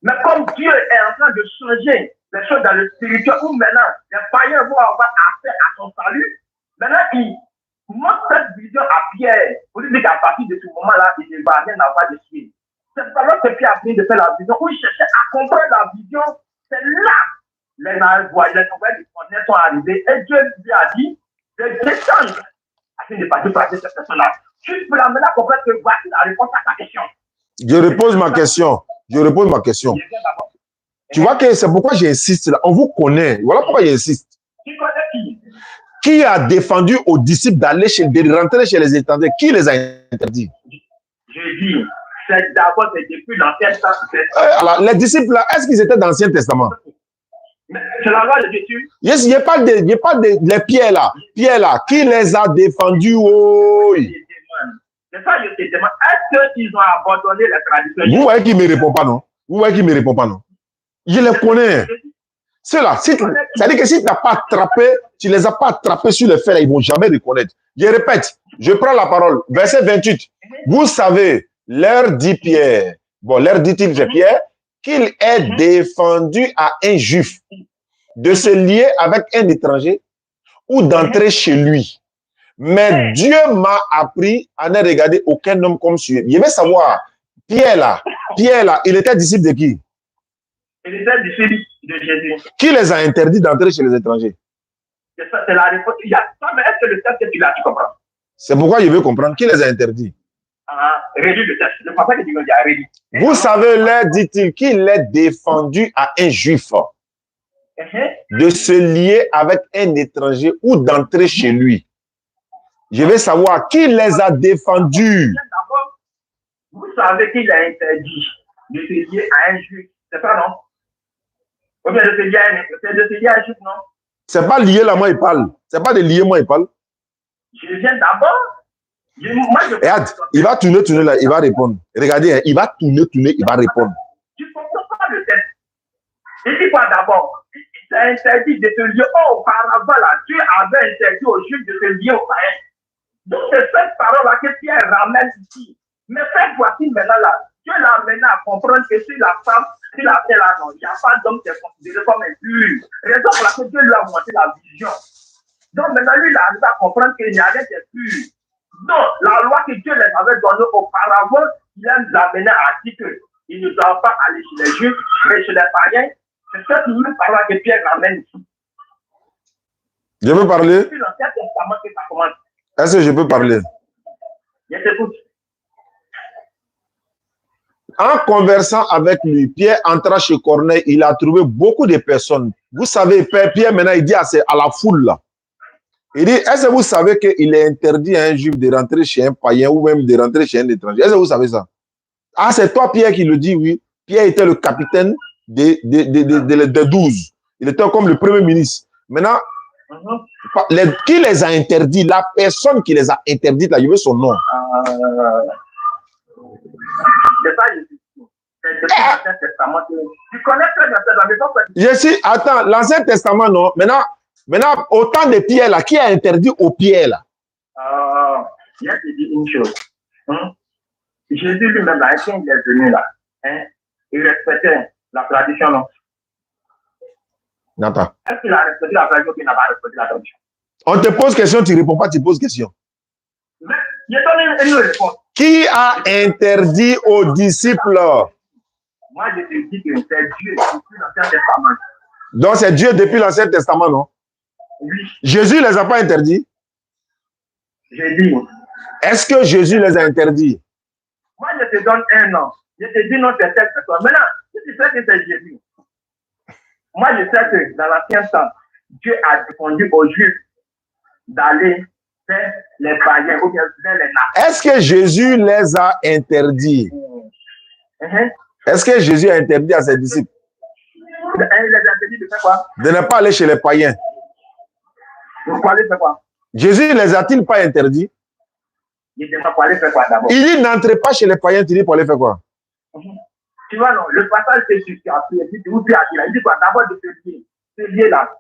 Mais comme Dieu est en train de changer les choses dans le spirituel, où maintenant les païens vont avoir accès à son salut, maintenant il montre cette vision à Pierre pour lui dire qu'à partir de ce moment-là, il ne va rien avoir de suite. C'est alors que Pierre a fini de faire la vision, où il cherchait à comprendre la vision. C'est là les envoyés de Corneille sont arrivés et Dieu lui a dit de descendre afin de partir pour cette personne-là. Tu peux la maintenant comprendre que voici la réponse à ta question. Je repose ma question. Tu vois que c'est pourquoi j'insiste là. On vous connaît. Voilà pourquoi j'insiste. Tu connais qui? Qui a défendu aux disciples de rentrer chez les étrangers? Qui les a interdits? Je dis, c'est d'abord depuis l'Ancien Testament. Alors, les disciples là, est-ce qu'ils étaient dans l'Ancien Testament? C'est la loi de Dieu. Yes, il n'y a pas de les Pierre là. Qui les a défendus? Oh. C'est ça, je te demande. Est-ce qu'ils ont abandonné la tradition? Vous voyez qui ne me répond pas, non? Je les connais. Ceux-là, c'est-à-dire que si tu n'as pas attrapé, tu ne les as pas attrapés sur le fait, là, ils ne vont jamais reconnaître. Je répète, je prends la parole. Verset 28. Vous savez, leur dit Pierre, bon, leur dit-il, c'est Pierre, qu'il est défendu à un juif de se lier avec un étranger ou d'entrer chez lui. Mais Dieu m'a appris à ne regarder aucun homme comme celui. Je veux savoir, Pierre là, il était disciple de qui? Il était disciple de Jésus. Qui les a interdits d'entrer chez les étrangers? C'est ça, c'est la réponse. Il y a ça, mais est-ce que le texte que tu l'as, tu comprends? C'est pourquoi je veux comprendre. Qui les a interdits? Réduis le texte. Je pensais que tu me dis réduis. Vous savez, là, dit-il, qu'il est défendu à un juif de se lier avec un étranger ou d'entrer chez lui. Je veux savoir qui les a défendus. Vous savez qu'il est interdit de se lier à un juif. C'est ça, non? Ou bien de se lier à un juif, non? C'est pas lié là, moi, il parle. C'est pas de lier, moi, il parle. Je viens d'abord. Regarde, il va tourner là, il va répondre. Regardez, hein, il va tourner, il va répondre. Tu ne comprends pas le texte. Il dit quoi d'abord? C'est interdit de se lier. Auparavant, là, Dieu avait interdit aux juifs de se lier aux païens. Donc, c'est cette parole-là que Pierre ramène ici. Mais cette fois-ci, maintenant, là, Dieu l'a amené à comprendre que si la femme, si la fille là, non, il n'y a pas d'homme qui est considéré comme impur. Raison pour laquelle Dieu lui a montré la vision. Donc, maintenant, lui, il a arrivé à comprendre qu'il n'y a rien de pur. Donc, la loi que Dieu les avait donnée auparavant, il a nous amené à dire qu'ils ne doivent pas aller chez les juifs, mais chez les païens. C'est cette même parole que Pierre ramène ici. Je peux parler? C'est dans l'Ancien Testament que ça commence. Est-ce que je peux parler? Je t'écoute. En conversant avec lui, Pierre entra chez Corneille, il a trouvé beaucoup de personnes. Vous savez, Pierre maintenant, il dit à la foule là. Il dit, est-ce que vous savez qu'il est interdit à un juif de rentrer chez un païen ou même de rentrer chez un étranger? Est-ce que vous savez ça? Ah, c'est toi, Pierre, qui le dit, oui. Pierre était le capitaine des 12. Il était comme le premier ministre. Maintenant, qui les a interdits? La personne qui les a interdits, là, je veux son nom. C'est ça, c'est l'Ancien Testament. Tu connais très bien la maison. Je suis, attends, l'Ancien Testament, non. Maintenant, au temps de Pierre, là, qui a interdit au Pierre, là? Je te dis une chose. Jésus lui-même, là, quand il est venu, là, il respectait la tradition, non? Attends. Est-ce qu'il a respecté la tradition ou qu'il n'a pas respecté la tradition? On te pose question, tu ne réponds pas, tu poses question. Mais, je donne une réponse. Qui a interdit aux disciples? Moi, je te dis que c'est Dieu depuis l'Ancien Testament. Donc, c'est Dieu depuis l'Ancien Testament, non? Oui. Jésus ne les a pas interdits? J'ai dit. Est-ce que Jésus les a interdits? Moi, je te donne un nom. Je te dis non, c'est telle personne. Maintenant, si tu sais que c'est Jésus, moi, je sais que dans l'Ancien temps, Dieu a défendu aux Juifs d'aller vers les païens ou bien vers les nations. Est-ce que Jésus les a interdits? Est-ce que Jésus a interdit à ses disciples? Il les a interdits de faire quoi? De ne pas aller chez les païens. Pour aller faire quoi? Jésus les a-t-il pas interdits? Il demande pour aller faire quoi d'abord? Il dit n'entrez pas chez les païens, tu dis pour aller faire quoi? Tu vois, non, le passage que tu as pris, il dit quoi? D'abord de se lier là.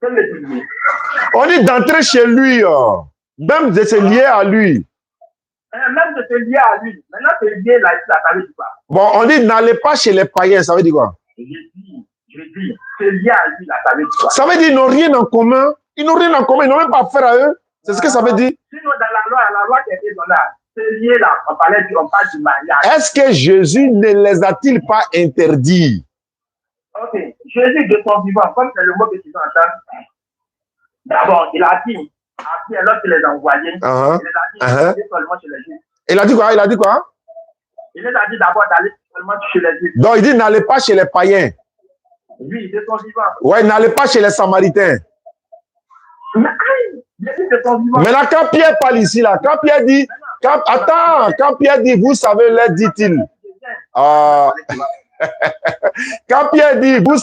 C'est le lier. On dit d'entrer chez lui, même de se lier à lui. Même de se lier à lui. Maintenant, se lier là, ça veut dire quoi? Bon, on dit n'allez pas chez les païens, ça veut dire quoi? Je dis, se lier à lui là, ça veut dire quoi? Ça veut dire qu'ils n'ont rien en commun. Ils n'ont rien en commun, ils n'ont même pas affaire à eux. C'est ce que ça veut dire. Sinon, dans la loi qui était donnée, se lier là, on parle du mariage. Est-ce que Jésus ne les a-t-il pas interdits? Ok, Jésus de son vivant, comme c'est le mot que tu entends, d'abord, il a dit, après, lorsqu'il les a envoyés, il les a dit d'aller seulement chez les Juifs. Il a dit quoi? Il a dit quoi? Il les a dit d'abord d'aller seulement chez les Juifs. Donc, il dit n'allez pas chez les païens. Oui, de son vivant. Ouais, n'allez pas chez les Samaritains. Mais Jésus de son vivant. Maintenant, quand Pierre parle ici, là, quand Pierre dit, quand Pierre dit, vous savez, là, dit-il. Quand Pierre dit, vous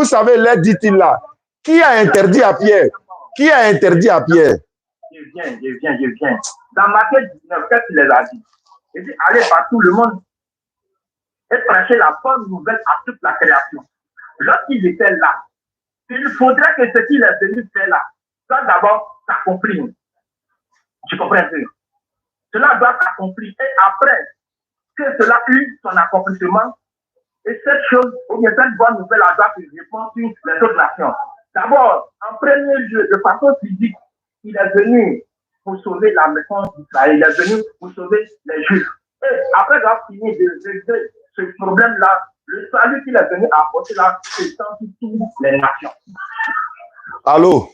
savez, là, dit-il là. Qui a interdit à Pierre? Qui a interdit à Pierre? Je viens. Dans Matthieu 19, qu'est-ce qu'il les a dit? Il dit, allez par tout le monde et prêcher la bonne nouvelle à toute la création. Lorsqu'il était là, il faudrait que ce qu'il est venu faire là, ça d'abord s'accomplir. Tu comprends un peu? Cela doit s'accomplir. Et après, que cela eut son accomplissement. Et cette chose, ou bien cette bonne nouvelle, a doit se répandre sur les autres nations. D'abord, en premier lieu, de façon physique, il est venu pour sauver la maison d'Israël. Il est venu pour sauver les Juifs. Et après avoir fini de régler ce problème-là, le salut qu'il est venu apporter là, c'est dans toutes les nations. Allô?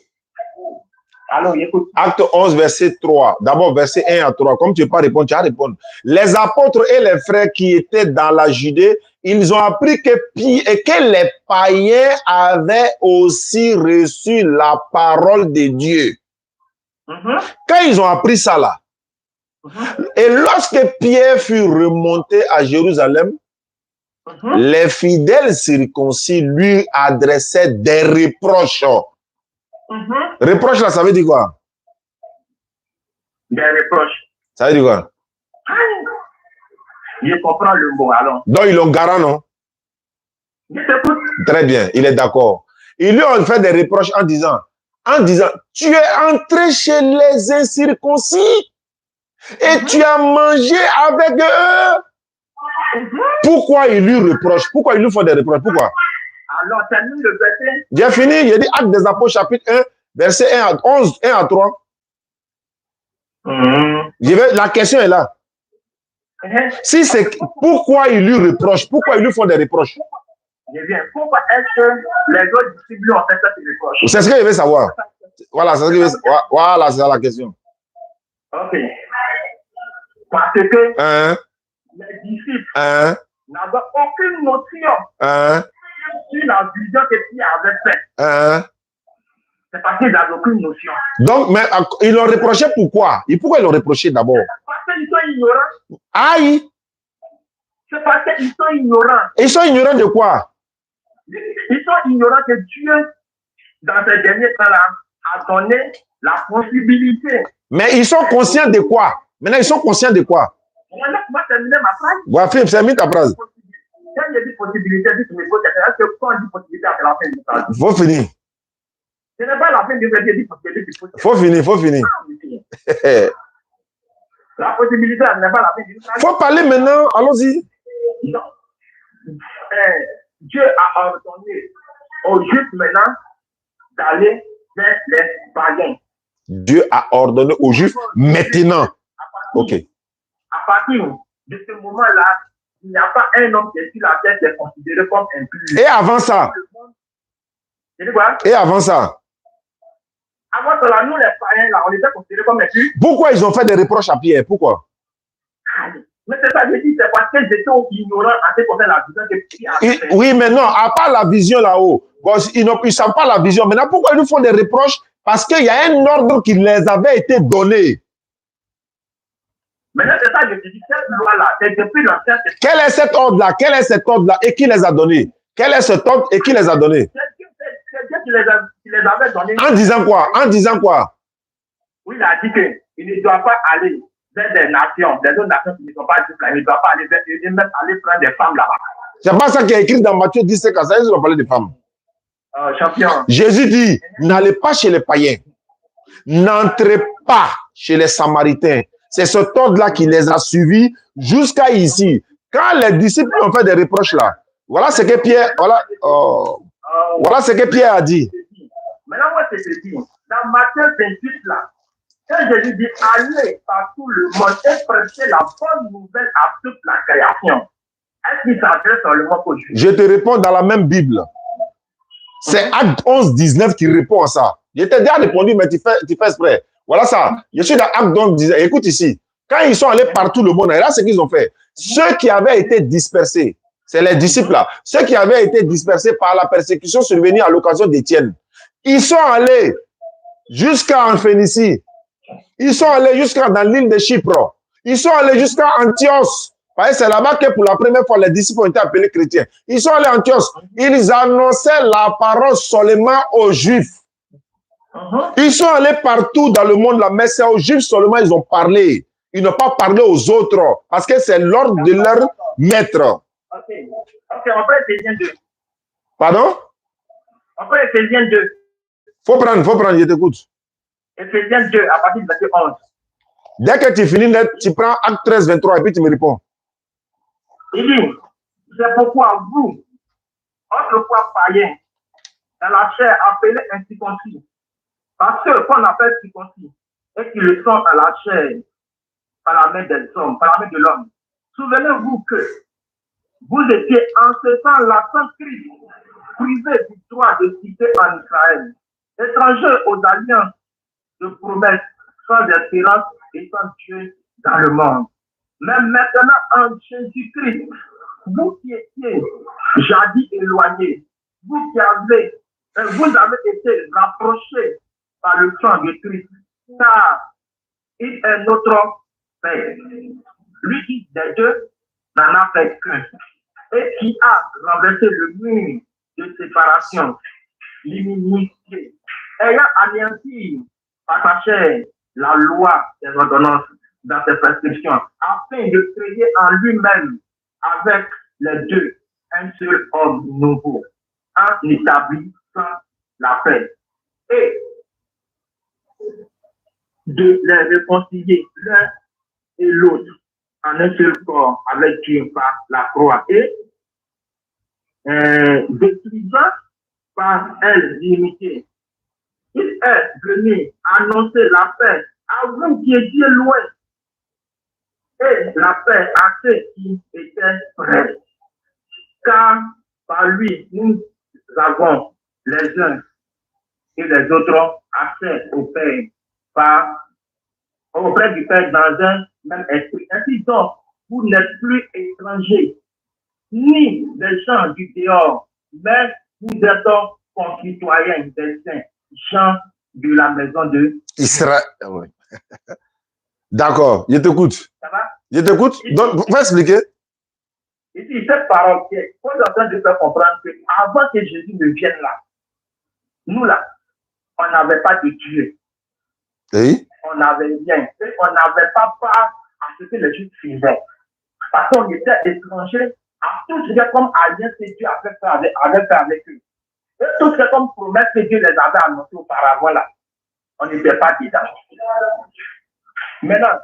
Alors, écoute. Acte 11, verset 3. D'abord, verset 1 à 3. Comme tu ne peux pas répondre, tu vas répondre. Les apôtres et les frères qui étaient dans la Judée, ils ont appris que les païens avaient aussi reçu la parole de Dieu. Quand ils ont appris ça là, et lorsque Pierre fut remonté à Jérusalem, les fidèles circoncis lui adressaient des reproches. Reproche là, ça veut dire quoi? Des reproches. Ça veut dire quoi? Je comprends le mot, alors. Donc ils l'ont garant, non? Je t'écoute. Très bien, il est d'accord. Ils lui ont fait des reproches en disant, tu es entré chez les incirconcis et tu as mangé avec eux. Pourquoi ils lui reprochent? Pourquoi ils lui font des reproches? Pourquoi? Alors, termine le verset. J'ai fini, il dit Acte des Apôtres, chapitre 1, verset 1 à 11, 1 à 3. La question est là. Si c'est pourquoi ils lui reprochent, pourquoi ils lui font des reproches? Je viens. Pourquoi est-ce que les autres disciples ont fait cette reproche? C'est ce que je veux savoir. Voilà, c'est ce que je veux savoir. Voilà, c'est la question. Ok. Parce que les disciples n'avaient aucune notion sur la vision que Pierre avait faite. C'est parce qu'ils n'avaient aucune notion. Donc, mais ils l'ont reproché pourquoi? Et pourquoi ils l'ont reproché d'abord? Parce qu'ils sont ignorants. Aïe! C'est parce qu'ils sont ignorants. Ils sont ignorants de quoi? Ils sont ignorants que Dieu, dans ces derniers temps-là, a donné la possibilité. Mais ils sont conscients de quoi? Maintenant, ils sont conscients de quoi? Moi, terminer ma phrase. Ouais, Philippe, termine ta phrase. Quand il y a des possibilités, tu me poses la question, quand on dit possibilité, c'est la fin du phrase. Faut finir. Ce n'est pas la fin du phrase, il dit possibilité. Faut finir, faut finir. La possibilité, ce n'est pas la fin du phrase. Faut parler maintenant, allons-y. Non. Dieu a ordonné aux Juifs maintenant d'aller vers les païens. Dieu a ordonné aux Juifs maintenant. Ok. À partir de ce moment-là, il n'y a pas un homme qui est sur la terre qui est considéré comme impur. Et avant ça? Et avant ça? Avant cela, nous les païens, là, on était considérés comme impurs. Pourquoi ils ont fait des reproches à Pierre? Pourquoi? Mais c'est ça, je dis, c'est parce qu'ils étaient ignorants en ce qui concerne la vision que Pierre a fait. Oui, mais non, à part la vision là-haut, ils ne savent pas la vision. Maintenant, pourquoi ils nous font des reproches? Parce qu'il y a un ordre qui les avait été donné. Maintenant, c'est ça, je te dis, cette loi-là, c'est depuis l'Ancien Testament. Quel est cet ordre-là? Quel est cet ordre-là? Et qui les a donnés? Quel est cet ordre et qui les a donnés? C'est Dieu qui les avait donnés. En disant quoi? En disant quoi? Oui, il a dit qu'il ne doit pas aller vers des nations, des autres nations qui ne sont pas juifs, il ne doit pas aller vers eux, et même aller prendre des femmes là-bas. C'est pas ça qui est écrit dans Matthieu 17, quand ça, ils ont parlé des femmes. Champion. Jésus dit, n'allez pas chez les païens. N'entrez pas chez les Samaritains. C'est ce ordre-là qui les a suivis jusqu'à ici. Quand les disciples ont fait des reproches là, voilà ce que Pierre, voilà ce que Pierre a dit. Maintenant, moi, c'est ce que je dis. Dans Matthieu 28 là, quand Jésus dit, allez par tout le monde et prêchez la bonne nouvelle à toute la création. Est-ce qu'il s'adresse seulement aux Juifs? Je te réponds dans la même Bible. C'est Acte 11, 19 qui répond à ça. Je t'ai déjà répondu, mais tu fais exprès. Voilà ça. Je suis dans Acte 11, 19. Écoute ici. Quand ils sont allés partout le monde, et là, ce qu'ils ont fait. Ceux qui avaient été dispersés, c'est les disciples là, ceux qui avaient été dispersés par la persécution survenue à l'occasion d'Étienne, ils sont allés jusqu'en Phénicie. Ils sont allés jusqu'à dans l'île de Chypre. Ils sont allés jusqu'à Antioche. C'est là-bas que pour la première fois, les disciples ont été appelés chrétiens. Ils sont allés à Antioche. Ils annonçaient la parole seulement aux Juifs. Ils sont allés partout dans le monde, mais c'est aux Juifs seulement ils ont parlé. Ils n'ont pas parlé aux autres parce que c'est l'ordre de leur maître. Ok, on peut Éphésiens 2. Pardon? On peut Éphésiens 2. Faut prendre, je t'écoute. Éphésiens 2, à partir du verset 11. Dès que tu finis, tu prends Acte 13, 23 et puis tu me réponds. Il dit, c'est pourquoi vous, autrefois païens, dans la chair appelée incirconcis, parce que qu'on appelle circoncis, et qui le sont à la chair, par la main des hommes, par la main de l'homme. Souvenez-vous que vous étiez en ce temps la Sainte Christ, privé du droit de citer en Israël, étranger aux alliances de promesses, sans espérance et sans Dieu dans le monde. Mais maintenant, en Jésus-Christ, vous qui étiez jadis éloignés, vous avez été rapprochés par le sang de Christ, car il est notre Père. Lui qui des deux n'en a fait qu'un, et qui a renversé le mur de séparation, l'inimitié, ayant anéanti par sa chair la loi des ordonnances dans ses prescriptions, afin de créer en lui-même avec les deux un seul homme nouveau, en établissant la paix, et de les réconcilier l'un et l'autre en un seul corps avec Dieu par la croix, et détruisant par elle l'unité. Il est venu annoncer la paix à vous qui étiez loin, et la paix à ceux qui étaient près. Car par lui, nous avons les uns et les autres accès au Père, auprès du Père dans un même esprit. Ainsi donc, vous n'êtes plus étrangers, ni des gens du dehors, mais vous êtes concitoyens des saints, gens de la maison de Israël. Oui. D'accord, je t'écoute. Ça va? Je t'écoute. Donc, va expliquer. Ici, cette parole, il faut en train de faire comprendre qu'avant que Jésus ne vienne là, nous là, on n'avait pas de Dieu. Oui. On n'avait rien. On n'avait pas part à ce que les Juifs faisaient. Parce qu'on était étrangers à tout ce comme alliance que Dieu avait fait avec eux. Et tout ce comme promesse que Dieu les avait annoncé auparavant là, on n'était pas dedans. Maintenant,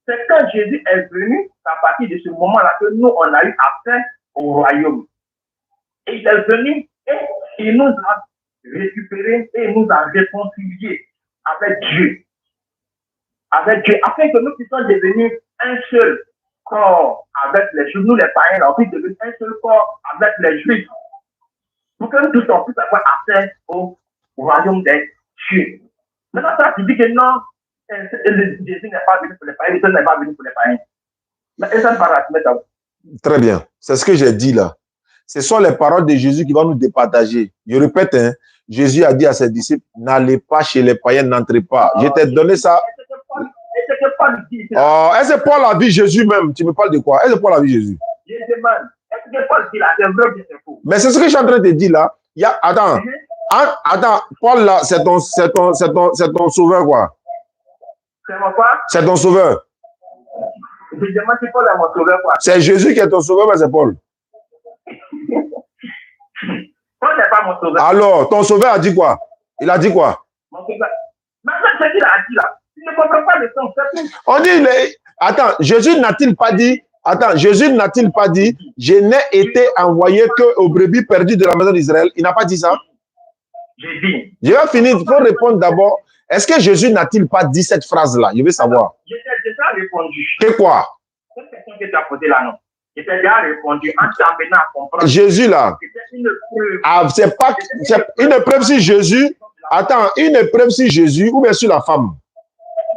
c'est quand Jésus est venu, à partir de ce moment-là, que nous, on a eu affaire au royaume. Et il est venu et il nous a récupérés et nous a réconciliés avec Dieu. Avec Dieu, afin que nous puissions devenir un seul corps avec les Juifs. Nous, les païens, on puisse devenir un seul corps avec les Juifs. Pour que nous tous on puisse avoir affaire au royaume des Dieux. Maintenant, ça, tu dis que non, Jésus n'est pas venu pour les païens, Jésus n'est pas venu pour les païens. Mais ça ne va pas mettre à vous. Très bien. C'est ce que j'ai dit là. Ce sont les paroles de Jésus qui vont nous départager. Je répète, hein, Jésus a dit à ses disciples, n'allez pas chez les païens, n'entrez pas. Je t'ai donné ça. Oh, est-ce que Paul a vu Jésus même? Tu me parles de quoi? Est-ce que Paul a vu Jésus? Je demande, est-ce que Paul dit là, c'est vrai ou c'est faux? Mais c'est ce que je suis en train de te dire là. Attends, Paul là, c'est ton sauveur quoi? C'est mon quoi? C'est ton sauveur. Je demande si Paul est mon sauveur quoi? C'est Jésus qui est ton sauveur, mais c'est Paul. Paul n'est pas mon sauveur. Alors, ton sauveur a dit quoi? Il a dit quoi? Mon sauveur. Mais c'est ce qu'il a dit là. Tu ne comprends pas le sens. On dit, attends, Jésus n'a-t-il pas dit, je n'ai été envoyé qu'aux brebis perdues de la maison d'Israël? Il n'a pas dit ça? J'ai dit. Je vais finir, il faut répondre d'abord. Est-ce que Jésus n'a-t-il pas dit cette phrase-là? Je veux savoir. Je t'ai déjà répondu. C'est quoi? Cette question que tu as posée là, non? Je t'ai déjà répondu en t'amenant à comprendre. Jésus là. C'est pas une épreuve si Jésus. Attends, une épreuve si Jésus ou bien sur la femme?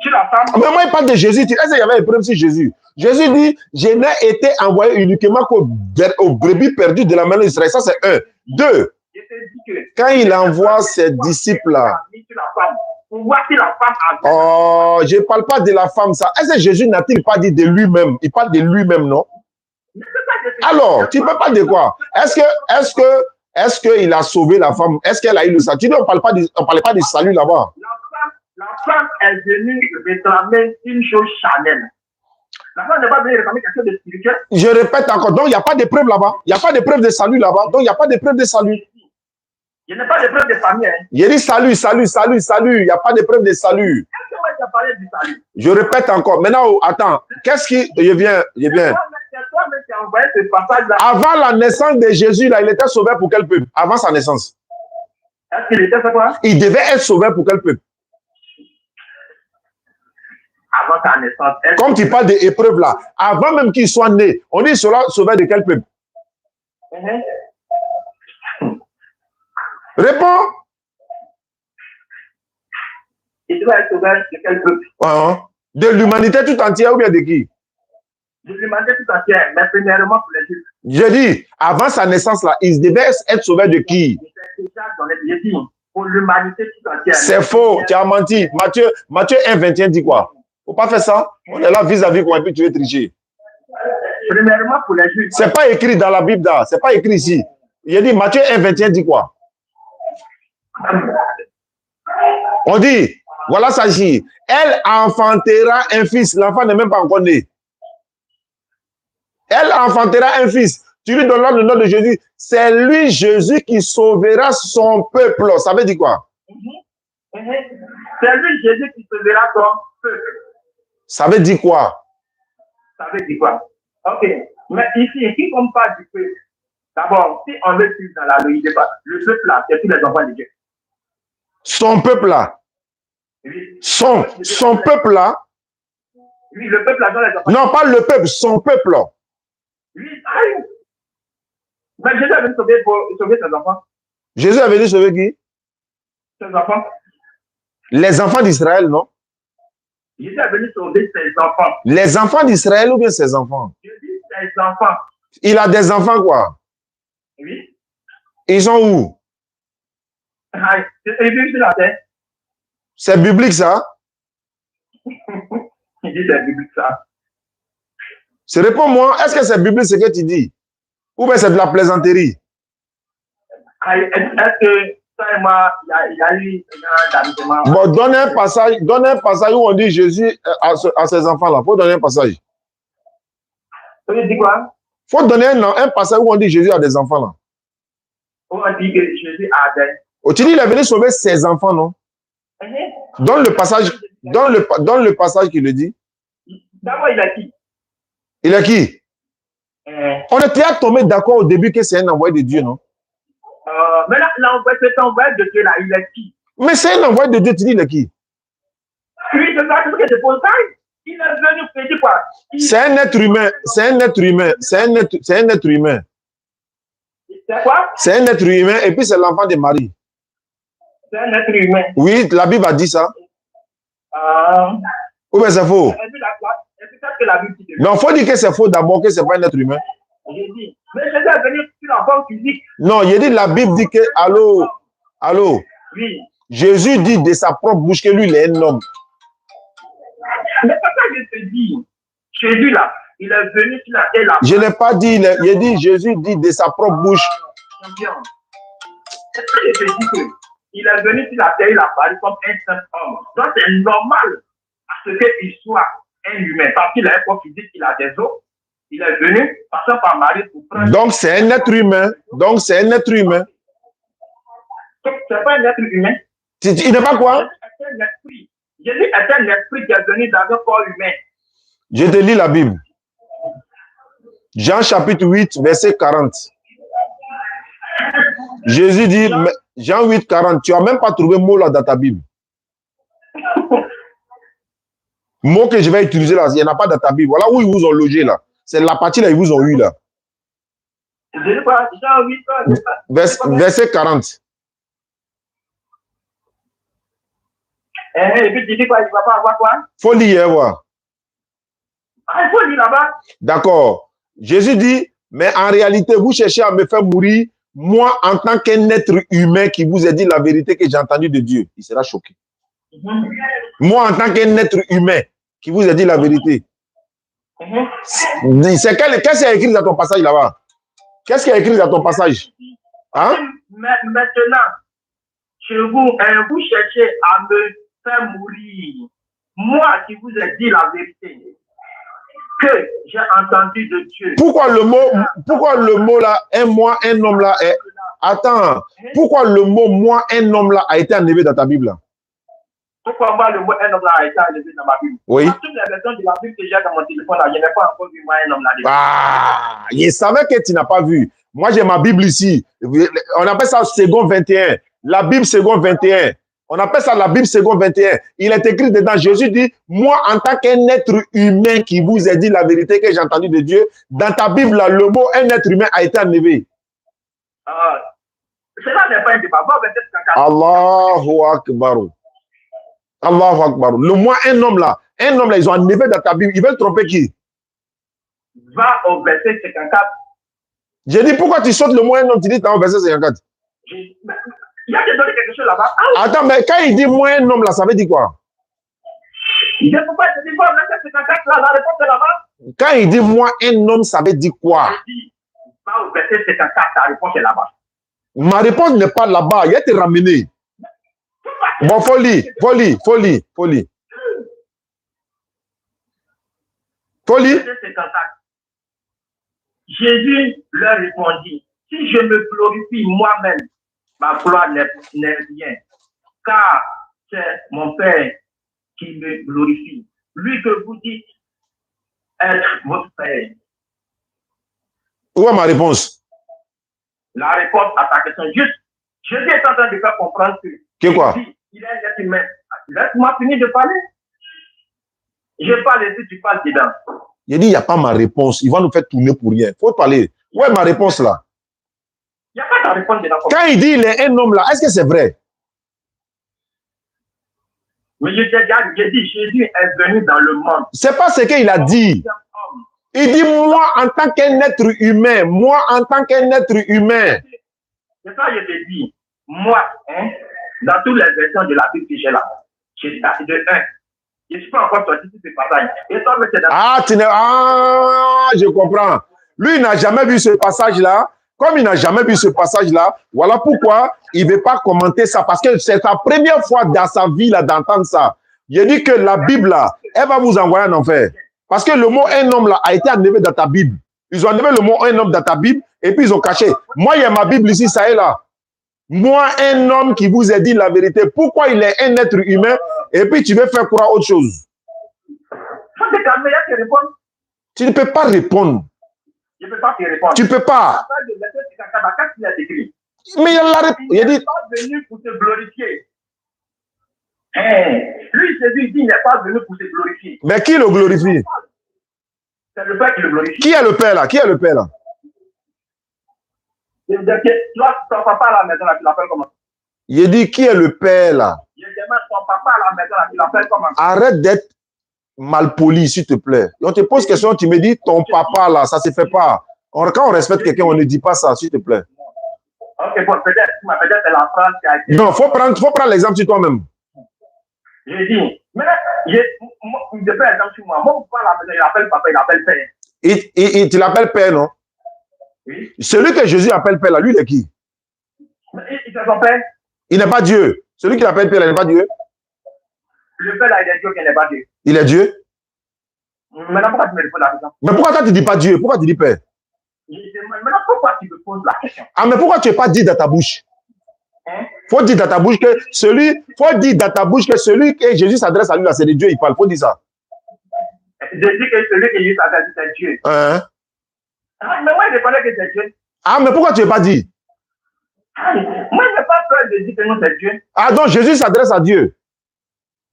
Sur la femme. Mais moi, il parle de Jésus. Est-ce qu'il y avait une épreuve si Jésus? Jésus dit, je n'ai été envoyé uniquement qu'aux brebis perdues de la maison d'Israël. Ça, c'est un. Deux. Quand il envoie ses disciples là. Oh, je ne parle pas de la femme, ça. Est-ce que Jésus n'a-t-il pas dit de lui-même? Il parle de lui-même, non? Alors, tu ne peux pas de quoi? Est-ce qu'il a sauvé la femme? Est-ce qu'elle a eu le salut? Tu dis, on ne parlait pas du salut là-bas. La femme est venue réclamer une chose charnelle. La femme n'est pas venue réclamer quelque chose de spirituel. Je répète encore, donc il n'y a pas de preuve là-bas. Il n'y a pas de preuve de salut là-bas. Donc il n'y a pas de preuve de salut. Il n'y a pas de preuve de famille. Hein. Il dit salut. Il n'y a pas de preuve de salut. Est-ce que tu as parlé du salut? Je répète encore. Maintenant, attends. Qu'est-ce qui. Je viens. C'est toi toi-même, tu as envoyé ce passage-là. Avant la naissance de Jésus, là, il était sauvé pour quel peuple? Avant sa naissance. Est-ce qu'il était fait quoi? Il devait être sauvé pour quel peuple? Avant sa naissance. Comme tu parles d'épreuves là, avant même qu'il soit né, on dit sera sauvé de quel peuple? Réponds. Il doit être sauvé de quel peuple? De l'humanité tout entière ou bien de qui? De l'humanité tout entière, mais premièrement pour les Juifs. Je dis, avant sa naissance là, il devait être sauvé de qui? Je dis, pour l'humanité tout entière. C'est faux, tu as menti. Matthieu 1, 21 dit quoi? Faut pas faire ça. On est là vis-à-vis quoi, et puis tu veux tricher. Premièrement pour les Juifs. C'est pas écrit dans la Bible là, c'est pas écrit ici. Il a dit Matthieu 1, 21 dit quoi? On dit, voilà ça ici. Elle enfantera un fils. L'enfant n'est même pas encore né. Elle enfantera un fils. Tu lui donnes le nom de Jésus. C'est lui, Jésus, qui sauvera son peuple. Ça veut dire quoi? C'est lui, Jésus, qui sauvera son peuple. Ça veut dire quoi? Ça veut dire quoi? Ok. Mais ici, qui compte pas du peuple? D'abord, si on veut suivre dans la logique, le peuple là, c'est tous les enfants de Dieu. Son peuple là. Oui. Son peuple là. Oui, le peuple là dans les enfants. Non, pas le peuple, son peuple là. Oui, aïe. Mais Jésus est venu sauver ses enfants. Jésus est venu sauver qui? Ses enfants. Les enfants d'Israël, non? Jésus est venu sauver ses enfants. Les enfants d'Israël ou bien ses enfants? Je dis ses enfants. Il a des enfants quoi? Oui. Ils sont où? Aïe. Il vit sur la terre. C'est biblique ça? Il dit c'est biblique ça. Réponds-moi, est-ce que c'est biblique ce que tu dis? Ou bien c'est de la plaisanterie? Est-ce que ça et moi, il y a eu un amusement? Bon, donne un passage où on dit Jésus à ses enfants-là. Il faut donner un passage. Tu dis quoi? Il faut donner un passage où on dit Jésus a des enfants-là. Où on dit que Jésus a des... Oh, tu dis il est venu sauver ses enfants, non? Donne le passage, donne le passage qui le dit. D'abord, il a qui? Il est qui? On était tombé d'accord au début que c'est un envoyé de Dieu, non? Mais là, cet envoyé de Dieu là, il est qui? Mais c'est un envoyé de Dieu, tu dis il est qui? Oui, c'est ça, c'est ce que je pose ça. Il est venu faire quoi? C'est un être humain, c'est un être humain, c'est un être humain. C'est quoi? C'est un être humain et puis c'est l'enfant de Marie. C'est un être humain. Oui, la Bible a dit ça. Ou bien c'est faux? Que la Bible dit. Non, il faut dire que c'est faux d'abord, que ce n'est pas un être humain. J'ai dit, mais Jésus est venu sur la forme physique. Non, il dit la Bible dit que, allô, oui. Jésus dit de sa propre bouche que lui, il est un homme. Mais c'est ça que je te dis. Jésus là, il est venu sur la terre là. Je n'ai pas dit, il dit, Jésus dit de sa propre bouche. C'est ça que je te dis que il est venu sur la terre, il a parlé comme un simple homme. Donc c'est normal à ce qu'il soit un humain. Parce qu'il a un corps physique, il a des os. Il est venu, passant par Marie pour prendre. Donc c'est un être humain. Donc c'est un être humain. C'est pas un être humain. Il n'est pas quoi? C'est un esprit. Jésus est un esprit qui est venu dans un corps humain. Je te lis la Bible. Jean chapitre 8, verset 40. Jésus dit, Jean 8, 40, tu n'as même pas trouvé mot là dans ta Bible. Mot que je vais utiliser là, il n'y en a pas dans ta Bible. Voilà où ils vous ont logé là. C'est la partie là, ils vous ont eu là. Jean 8, verset 40. Et puis tu dis quoi, il ne va pas avoir quoi? Faut lire, voir. Ah, il faut lire là-bas. D'accord. Jésus dit, mais en réalité, vous cherchez à me faire mourir, moi, en tant qu'un être humain qui vous a dit la vérité que j'ai entendue de Dieu. Il sera choqué. Moi, en tant qu'un être humain qui vous a dit la vérité. Qu'est-ce qu'il y a écrit dans ton passage là-bas? Qu'est-ce qu'il y a écrit dans ton passage? Hein? Maintenant, chez vous, vous cherchez à me faire mourir. Moi qui vous ai dit la vérité que j'ai entendu de Dieu. Pourquoi le mot là, un moi, un homme là est... Attends, pourquoi le mot moi, un homme là a été enlevé dans ta Bible là? Pourquoi moi, le mot un homme là a été enlevé dans ma Bible? Oui. Dans toutes les versions de la Bible que j'ai dans mon téléphone, là, je n'ai pas encore vu moi un homme là dedans. Ah, je savais que tu n'as pas vu. Moi, j'ai ma Bible ici. On appelle ça seconde 21. La Bible seconde 21. On appelle ça la Bible seconde 21. Il est écrit dedans, Jésus dit, moi, en tant qu'un être humain qui vous a dit la vérité que j'ai entendue de Dieu, dans ta Bible, là, le mot un être humain a été enlevé. Cela n'est pas un débat. Allahu Akbar. Allahu Akbar. Le mot un homme là, ils ont enlevé dans ta Bible. Ils veulent tromper qui? Va au verset 54. J'ai dit, pourquoi tu sautes le mot un homme, tu dis dans le verset 54? Il y a donné quelque chose là-bas. Attends, mais quand il dit moi un homme là, ça veut dire quoi? Il dit, pourquoi tu dis, va au verset 54 là, la réponse est là-bas. Quand il dit moi un homme, ça veut dire quoi? Il dit, va au verset 54, la réponse est là-bas. Ma réponse n'est pas là-bas, il a été ramené. Bon, folie. Jésus leur répondit, si je me glorifie moi-même, ma gloire n'est rien, car c'est mon Père qui me glorifie. Lui que vous dites être votre Père. Où est ma réponse? La réponse à ta question, juste, Jésus est en train de faire comprendre que quoi? Il est un être humain. Laisse-moi finir de parler. Je parle et tu parles dedans. Il dit, il n'y a pas ma réponse. Il va nous faire tourner pour rien. Il faut parler. Où est ma réponse là? Il n'y a pas ta réponse dedans. Quand il dit il est un homme là, est-ce que c'est vrai? Mais je t'ai déjà dit, Jésus est venu dans le monde. C'est pas ce qu'il a dit. Il dit, moi en tant qu'un être humain, C'est ça que je te dis. Moi, dans toutes les versions de la Bible que j'ai là, j'ai daté de 1. Je ne suis pas encore sorti de ce passage. Et toi, je comprends. Lui, il n'a jamais vu ce passage-là. Comme il n'a jamais vu ce passage-là, voilà pourquoi il ne veut pas commenter ça. Parce que c'est sa première fois dans sa vie d'entendre ça. Il dit que la Bible, là, elle va vous envoyer en enfer. Parce que le mot un homme là a été enlevé dans ta Bible. Ils ont enlevé le mot un homme dans ta Bible et puis ils ont caché. Moi, il y a ma Bible ici, ça est là. Moi, un homme qui vous a dit la vérité, pourquoi il est un être humain et puis tu veux faire croire autre chose? Tu ne peux pas répondre. Je ne peux pas te répondre. Tu ne peux pas. Mais il y a la réponse. Il n'est pas venu pour te glorifier. Lui, Jésus dit, il n'est pas venu pour te glorifier. Mais qui le glorifie? C'est le Père qui le glorifie. Qui est le Père là? Qui est le Père là? Toi, ton papa à la maison, là, tu l'appelles comment? Il dit, qui est le Père là? Je demande ton papa à la maison, là, tu l'appelles comment? Arrête d'être malpoli, s'il te plaît. On te pose question, tu me dis, ton papa là, ça ne se fait pas. Quand on respecte quelqu'un, on ne dit pas ça, s'il te plaît. Ok, bon, peut-être c'est la phrase qui a été... Non, faut prendre l'exemple sur toi-même. Je dis, mais je prends l'exemple sur moi. Mon papa à la maison, il appelle papa, il appelle père. Tu l'appelles Père, non? Oui. Celui que Jésus appelle Père, là, lui, il est qui? Il est son Père. Il n'est pas Dieu. Celui qui l'appelle Père, il n'est pas Dieu. Le Père, là, il est Dieu, qui n'est pas Dieu. Il est Dieu. Maintenant, pourquoi tu me réponds la question? Mais pourquoi toi, tu ne dis pas Dieu? Pourquoi tu dis Père? Maintenant, pourquoi tu me poses la question? Ah, mais pourquoi tu n'es pas dit dans ta bouche? Faut dire dans ta bouche que celui que Jésus s'adresse à lui, là, c'est de Dieu, il parle. Faut dire ça. Je dis que celui que Jésus s'adresse, c'est Dieu. Mais moi, je connais que c'est Dieu. Ah, mais pourquoi tu n'es pas dit? Moi, je n'ai pas peur de dire que nous, c'est Dieu. Ah, donc Jésus s'adresse à Dieu.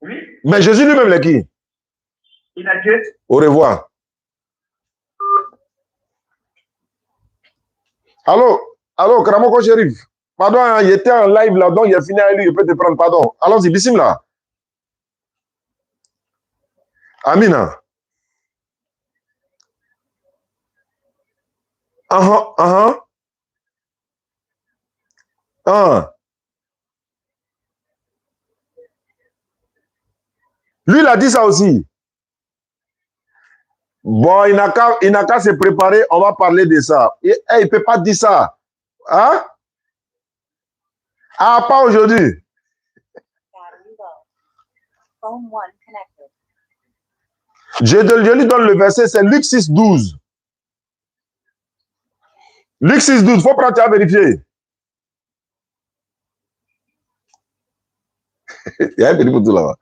Oui. Mais Jésus lui-même, il est qui? Il est Dieu. Au revoir. Allô, Kramoko Chérif. Pardon, hein, il était en live là, donc il a fini avec lui, il peut te prendre, pardon. Allons-y, bismillah. Amina. Lui, il a dit ça aussi. Bon, il n'a qu'à se préparer, on va parler de ça. Il ne peut pas dire ça. Hein? Ah, pas aujourd'hui. Je lui donne le verset, c'est Luc 6, 12. Luc 6, 12, il faut prendre à vérifier. y a un petit photo là-bas.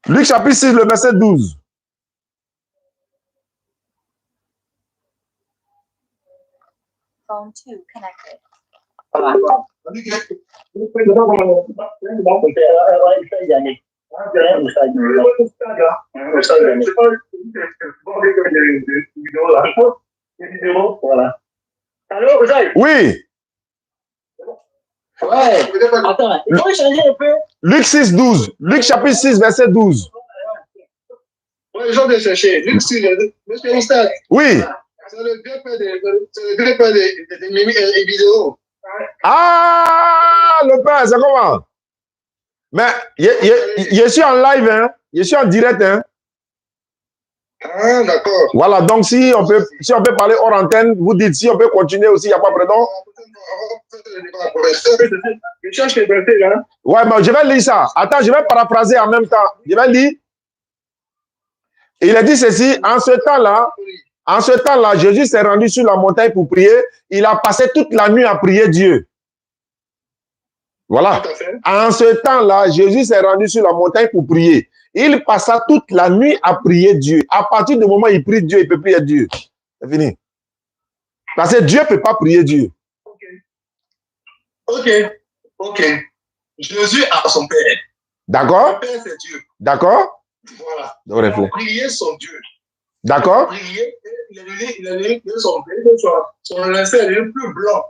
Luc chapitre 6, le verset 12. Phone 2 connected. Allô, Osaï? Oui. Ouais. Attends, il faut changer un peu. Luc 6, 12. Luc chapitre 6, verset 12. Ouais, les gens de chercher. Luc 6, monsieur Instad. Oui. C'est le deux pères de Mimi et vidéo. Ah, le père, c'est comment? Mais je suis en live, hein? Je suis en direct, hein? Ah, d'accord. Voilà, donc si on peut parler hors antenne, vous dites si on peut continuer aussi, il n'y a pas de problème. Je cherche les versets là. Ouais, mais je vais lire ça. Attends, je vais paraphraser en même temps. Je vais lire. Il a dit ceci, en ce temps-là, Jésus s'est rendu sur la montagne pour prier. Il a passé toute la nuit à prier Dieu. Voilà. En ce temps-là, Jésus s'est rendu sur la montagne pour prier. Il passa toute la nuit à prier Dieu. À partir du moment où il prie Dieu, il peut prier Dieu. C'est fini. Parce que Dieu ne peut pas prier Dieu. Ok. Jésus a son Père. D'accord? Le Père, c'est Dieu. D'accord? Voilà. Il a prié son Dieu. D'accord? Il a prié, il a dit que son linceul est devenu plus blanc.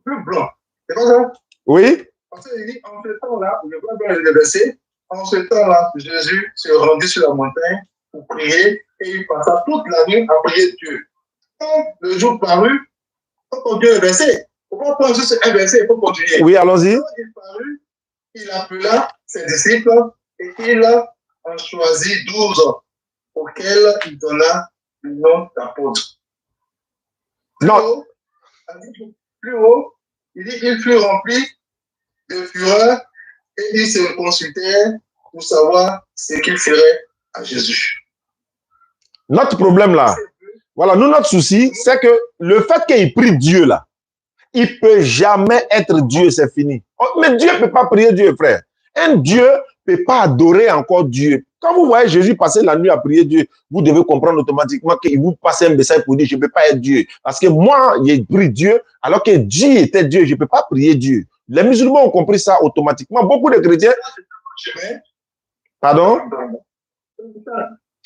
Plus blanc. C'est pas ça? Oui. Parce qu'il dit, en ce temps-là, je vois bien le verset, en ce temps-là, Jésus s'est rendu sur la montagne pour prier et il passa toute la nuit à prier Dieu. Quand le jour parut, il faut continuer le verset. Pourquoi prendre juste un verset? Il faut continuer. Oui, allons-y. Quand il parut, il appela ses disciples et il en choisit 12 auxquels il donna le nom d'apôtres. Non. Plus haut, il dit qu'il fut rempli de fureur et ils se consultèrent pour savoir ce qu'il ferait à Jésus. Notre problème là, voilà, nous, notre souci, c'est que le fait qu'il prie Dieu là, il ne peut jamais être Dieu, c'est fini. Mais Dieu ne peut pas prier Dieu, frère. Un Dieu ne peut pas adorer encore Dieu. Quand vous voyez Jésus passer la nuit à prier Dieu, vous devez comprendre automatiquement qu'il vous passe un message pour dire je ne peux pas être Dieu. Parce que moi, j'ai prié Dieu, alors que Dieu était Dieu, je ne peux pas prier Dieu. Les musulmans ont compris ça automatiquement. Beaucoup de chrétiens. Pardon?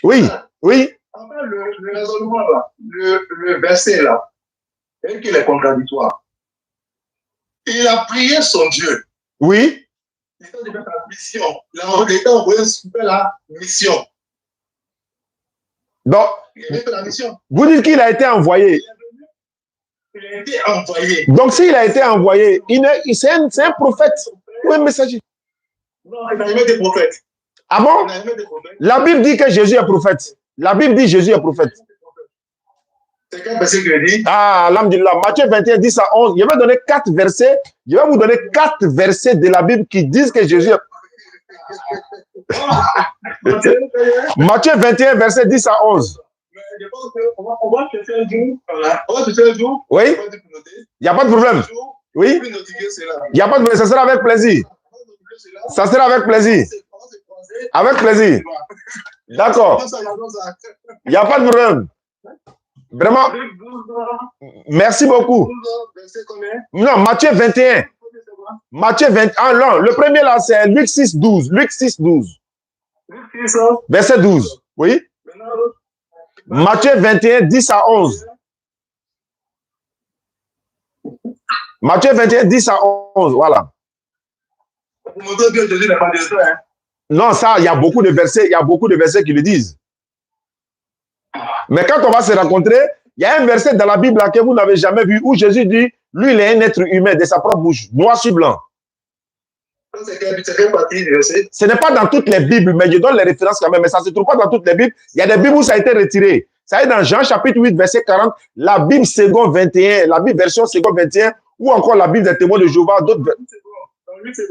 Oui, oui. Enfin, le raisonnement là, le verset là, et qu'il est contradictoire. Il a prié son Dieu. Oui. Il était devant la mission. Il était envoyé super la mission. Donc, il avait fait la mission. Vous dites qu'il a été envoyé. Il a été envoyé. Donc, s'il a été envoyé, c'est un prophète ou un messager. Non, il n'a jamais été prophète. Ah bon? La Bible dit que Jésus est prophète. La Bible dit Jésus est prophète. C'est quel verset que dit? Ah, alhamdulillah. Matthieu 21, 10 à 11. Je vais donner 4 versets. Je vais vous donner 4 versets de la Bible qui disent que Jésus est... Matthieu 21, verset 10 à 11. Mais je pense qu'on va chercher un jour. Voilà. On va chercher un jour. Oui. Il n'y a pas de problème. Oui. Il n'y a pas de problème. Ça sera avec plaisir. Ça sera avec plaisir. Avec plaisir. D'accord. Il n'y a pas de problème. Vraiment. Merci beaucoup. Non, Matthieu 21. Matthieu 21. Non, le premier là, c'est Luc 6, 12. Luc 6, 12. Verset 12. Oui. Matthieu 21, 10 à 11. Matthieu 21, 10 à 11. Voilà. Non, ça, il y a beaucoup de versets. Il y a beaucoup de versets qui le disent. Mais quand on va se rencontrer, il y a un verset dans la Bible là, que vous n'avez jamais vu où Jésus dit, lui, il est un être humain de sa propre bouche, noir sur blanc. Ce n'est pas dans toutes les Bibles, mais je donne les références quand même, mais ça ne se trouve pas dans toutes les Bibles. Il y a des Bibles où ça a été retiré. Ça est dans Jean chapitre 8, verset 40, la Bible seconde 21, la Bible version seconde 21, ou encore la Bible des témoins de Jéhovah, d'autres.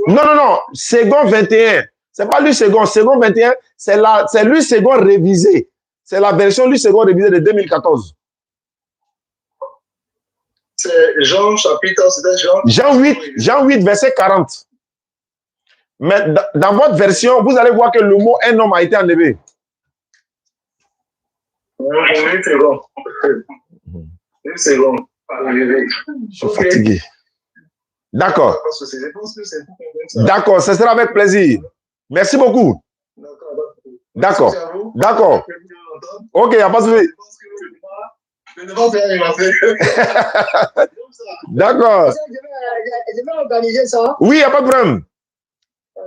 Non, seconde 21. C'est pas lui second, second 21, c'est lui second révisé. C'est la version lui second révisée de 2014. C'est Jean chapitre, c'était Jean 8, verset 40. Mais dans votre version, vous allez voir que le mot un homme a été enlevé. Une seconde. Une seconde. Je suis fatigué. D'accord. Je pense que c'est tout. D'accord, ce sera avec plaisir. Merci beaucoup. D'accord. D'accord. Ok, il n'y a pas de souci. D'accord. Je vais organiser ça. Oui, il n'y a pas de problème.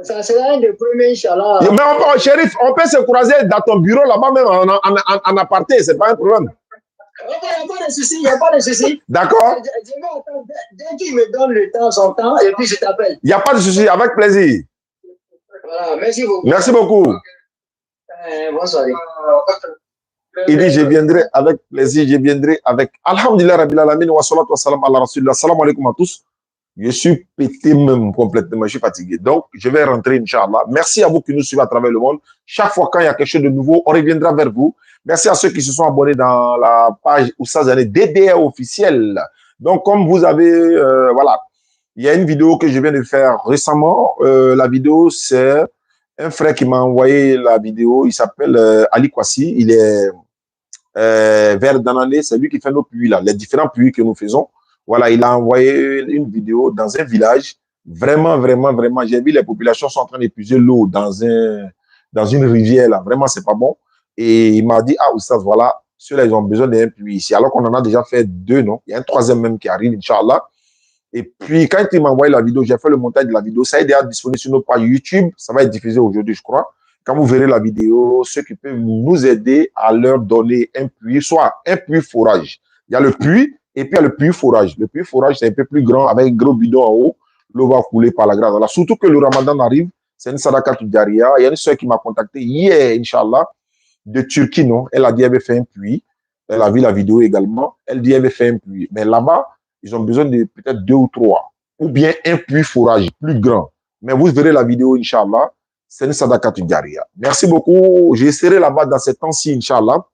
Ça sera un des premiers, Inch'Allah. Mais Chérif, on peut se croiser dans ton bureau là-bas même en aparté, ce n'est pas un problème. Il n'y a pas de souci, il n'y a pas de souci. D'accord. Je vais attendre dès qu'il me donne le temps, son temps, et puis je t'appelle. Il n'y a pas de souci, avec plaisir. Voilà, merci beaucoup. Merci beaucoup. Bonsoir. Il dit, je viendrai avec plaisir, je viendrai avec... Alhamdulillah, Rabbil Alamin, wa salatu wa salam ala Rasulullah. Salam alaikum à tous. Je suis pété même complètement, je suis fatigué. Donc, je vais rentrer, Inch'Allah. Merci à vous qui nous suivez à travers le monde. Chaque fois quand il y a quelque chose de nouveau, on reviendra vers vous. Merci à ceux qui se sont abonnés dans la page Oustaz Zané DDR officiel. Donc, comme vous avez, voilà, il y a une vidéo que je viens de faire récemment. La vidéo, c'est un frère qui m'a envoyé la vidéo. Il s'appelle Ali Kwasi. Il est vers Danane. C'est lui qui fait nos puits là, les différents puits que nous faisons. Voilà, il a envoyé une vidéo dans un village. Vraiment, vraiment, vraiment. J'ai vu les populations sont en train d'épuiser l'eau dans une rivière là. Vraiment, c'est pas bon. Et il m'a dit, ah, Oustaz, voilà, ceux-là, ils ont besoin d'un puits ici. Alors qu'on en a déjà fait 2, non? Il y a un 3e même qui arrive, Inch'Allah. Et puis, quand il m'a envoyé la vidéo, j'ai fait le montage de la vidéo. Ça est déjà disponible sur notre page YouTube. Ça va être diffusé aujourd'hui, je crois. Quand vous verrez la vidéo, ceux qui peuvent nous aider à leur donner un puits, soit un puits forage. Il y a le puits et puis il y a le puits forage. Le puits forage, c'est un peu plus grand avec un gros bidon en haut. L'eau va couler par la grâce d'Allah. Surtout que le Ramadan arrive. C'est une Sadaka Jaria. Il y a une soeur qui m'a contacté hier, Inch'Allah, de Turquie, non? Elle a dit qu'elle avait fait un puits. Elle a vu la vidéo également. Elle dit qu'elle avait fait un puits. Mais là-bas, ils ont besoin de peut-être 2 ou 3. Ou bien un puits forage plus grand. Mais vous verrez la vidéo, Inch'Allah. C'est une Sadaka Jaria. Merci beaucoup. J'ai serré là-bas dans ces temps-ci, Inch'Allah,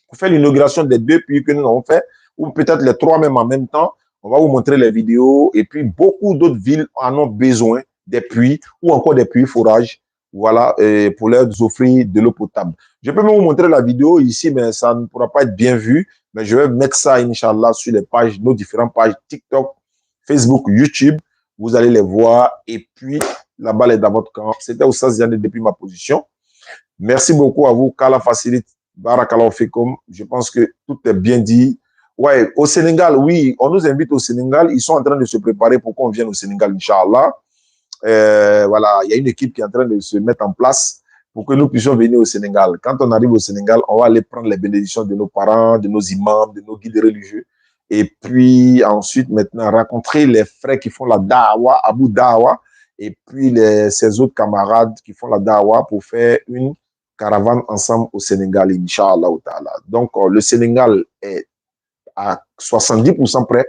pour faire l'inauguration des 2 puits que nous avons fait, ou peut-être les 3 même en même temps. On va vous montrer les vidéos. Et puis, beaucoup d'autres villes en ont besoin des puits ou encore des puits forage. Voilà, pour leur offrir de l'eau potable. Je peux même vous montrer la vidéo ici, mais ça ne pourra pas être bien vu. Mais je vais mettre ça, Inch'Allah, sur les pages, nos différentes pages TikTok, Facebook, YouTube. Vous allez les voir. Et puis, la balle est dans votre camp. C'était Oustaz Zané depuis ma position. Merci beaucoup à vous. Qu'Allah facilite. Barakallahu fikum. Je pense que tout est bien dit. Ouais, au Sénégal, oui, on nous invite au Sénégal. Ils sont en train de se préparer pour qu'on vienne au Sénégal, Inch'Allah. Voilà, il y a une équipe qui est en train de se mettre en place pour que nous puissions venir au Sénégal. Quand on arrive au Sénégal, on va aller prendre les bénédictions de nos parents, de nos imams, de nos guides religieux. Et puis ensuite, maintenant, rencontrer les frères qui font la Dawa, Abu Dawa, et puis ses autres camarades qui font la Dawa pour faire une caravane ensemble au Sénégal, Inch'Allah. Donc, le Sénégal est à 70% prêt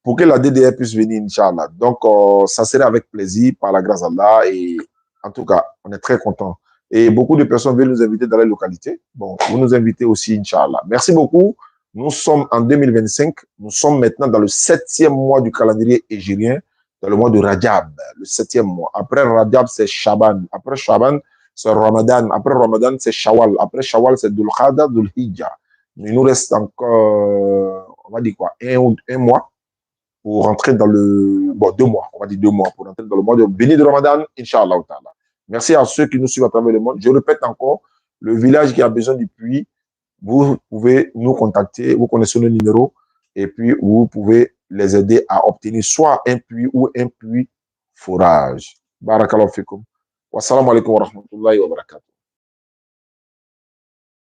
pour que la DDR puisse venir, Inch'Allah. Donc, ça serait avec plaisir, par la grâce d'Allah. Et en tout cas, on est très contents. Et beaucoup de personnes veulent nous inviter dans les localités. Bon, vous nous invitez aussi, Inch'Allah. Merci beaucoup. Nous sommes en 2025. Nous sommes maintenant dans le 7e mois du calendrier hégirien, dans le mois de Rajab, le 7e mois. Après Rajab, c'est Shaban. Après Shaban, c'est Ramadan. Après Ramadan, c'est Shawwal. Après Shawwal, c'est Dhul Qa'dah, Dhul Hijjah. Il nous reste encore, on va dire quoi, un mois pour rentrer dans le... Bon, 2 mois, on va dire 2 mois, pour rentrer dans le mois de béni de Ramadan, Inch'Allah. Merci à ceux qui nous suivent à travers le monde. Je répète encore, le village qui a besoin du puits, vous pouvez nous contacter, vous connaissez nos numéros, et puis vous pouvez les aider à obtenir soit un puits ou un puits forage. Barakallahu fikum. Wassalamu alaikum wa rahmatullahi wa barakatuh.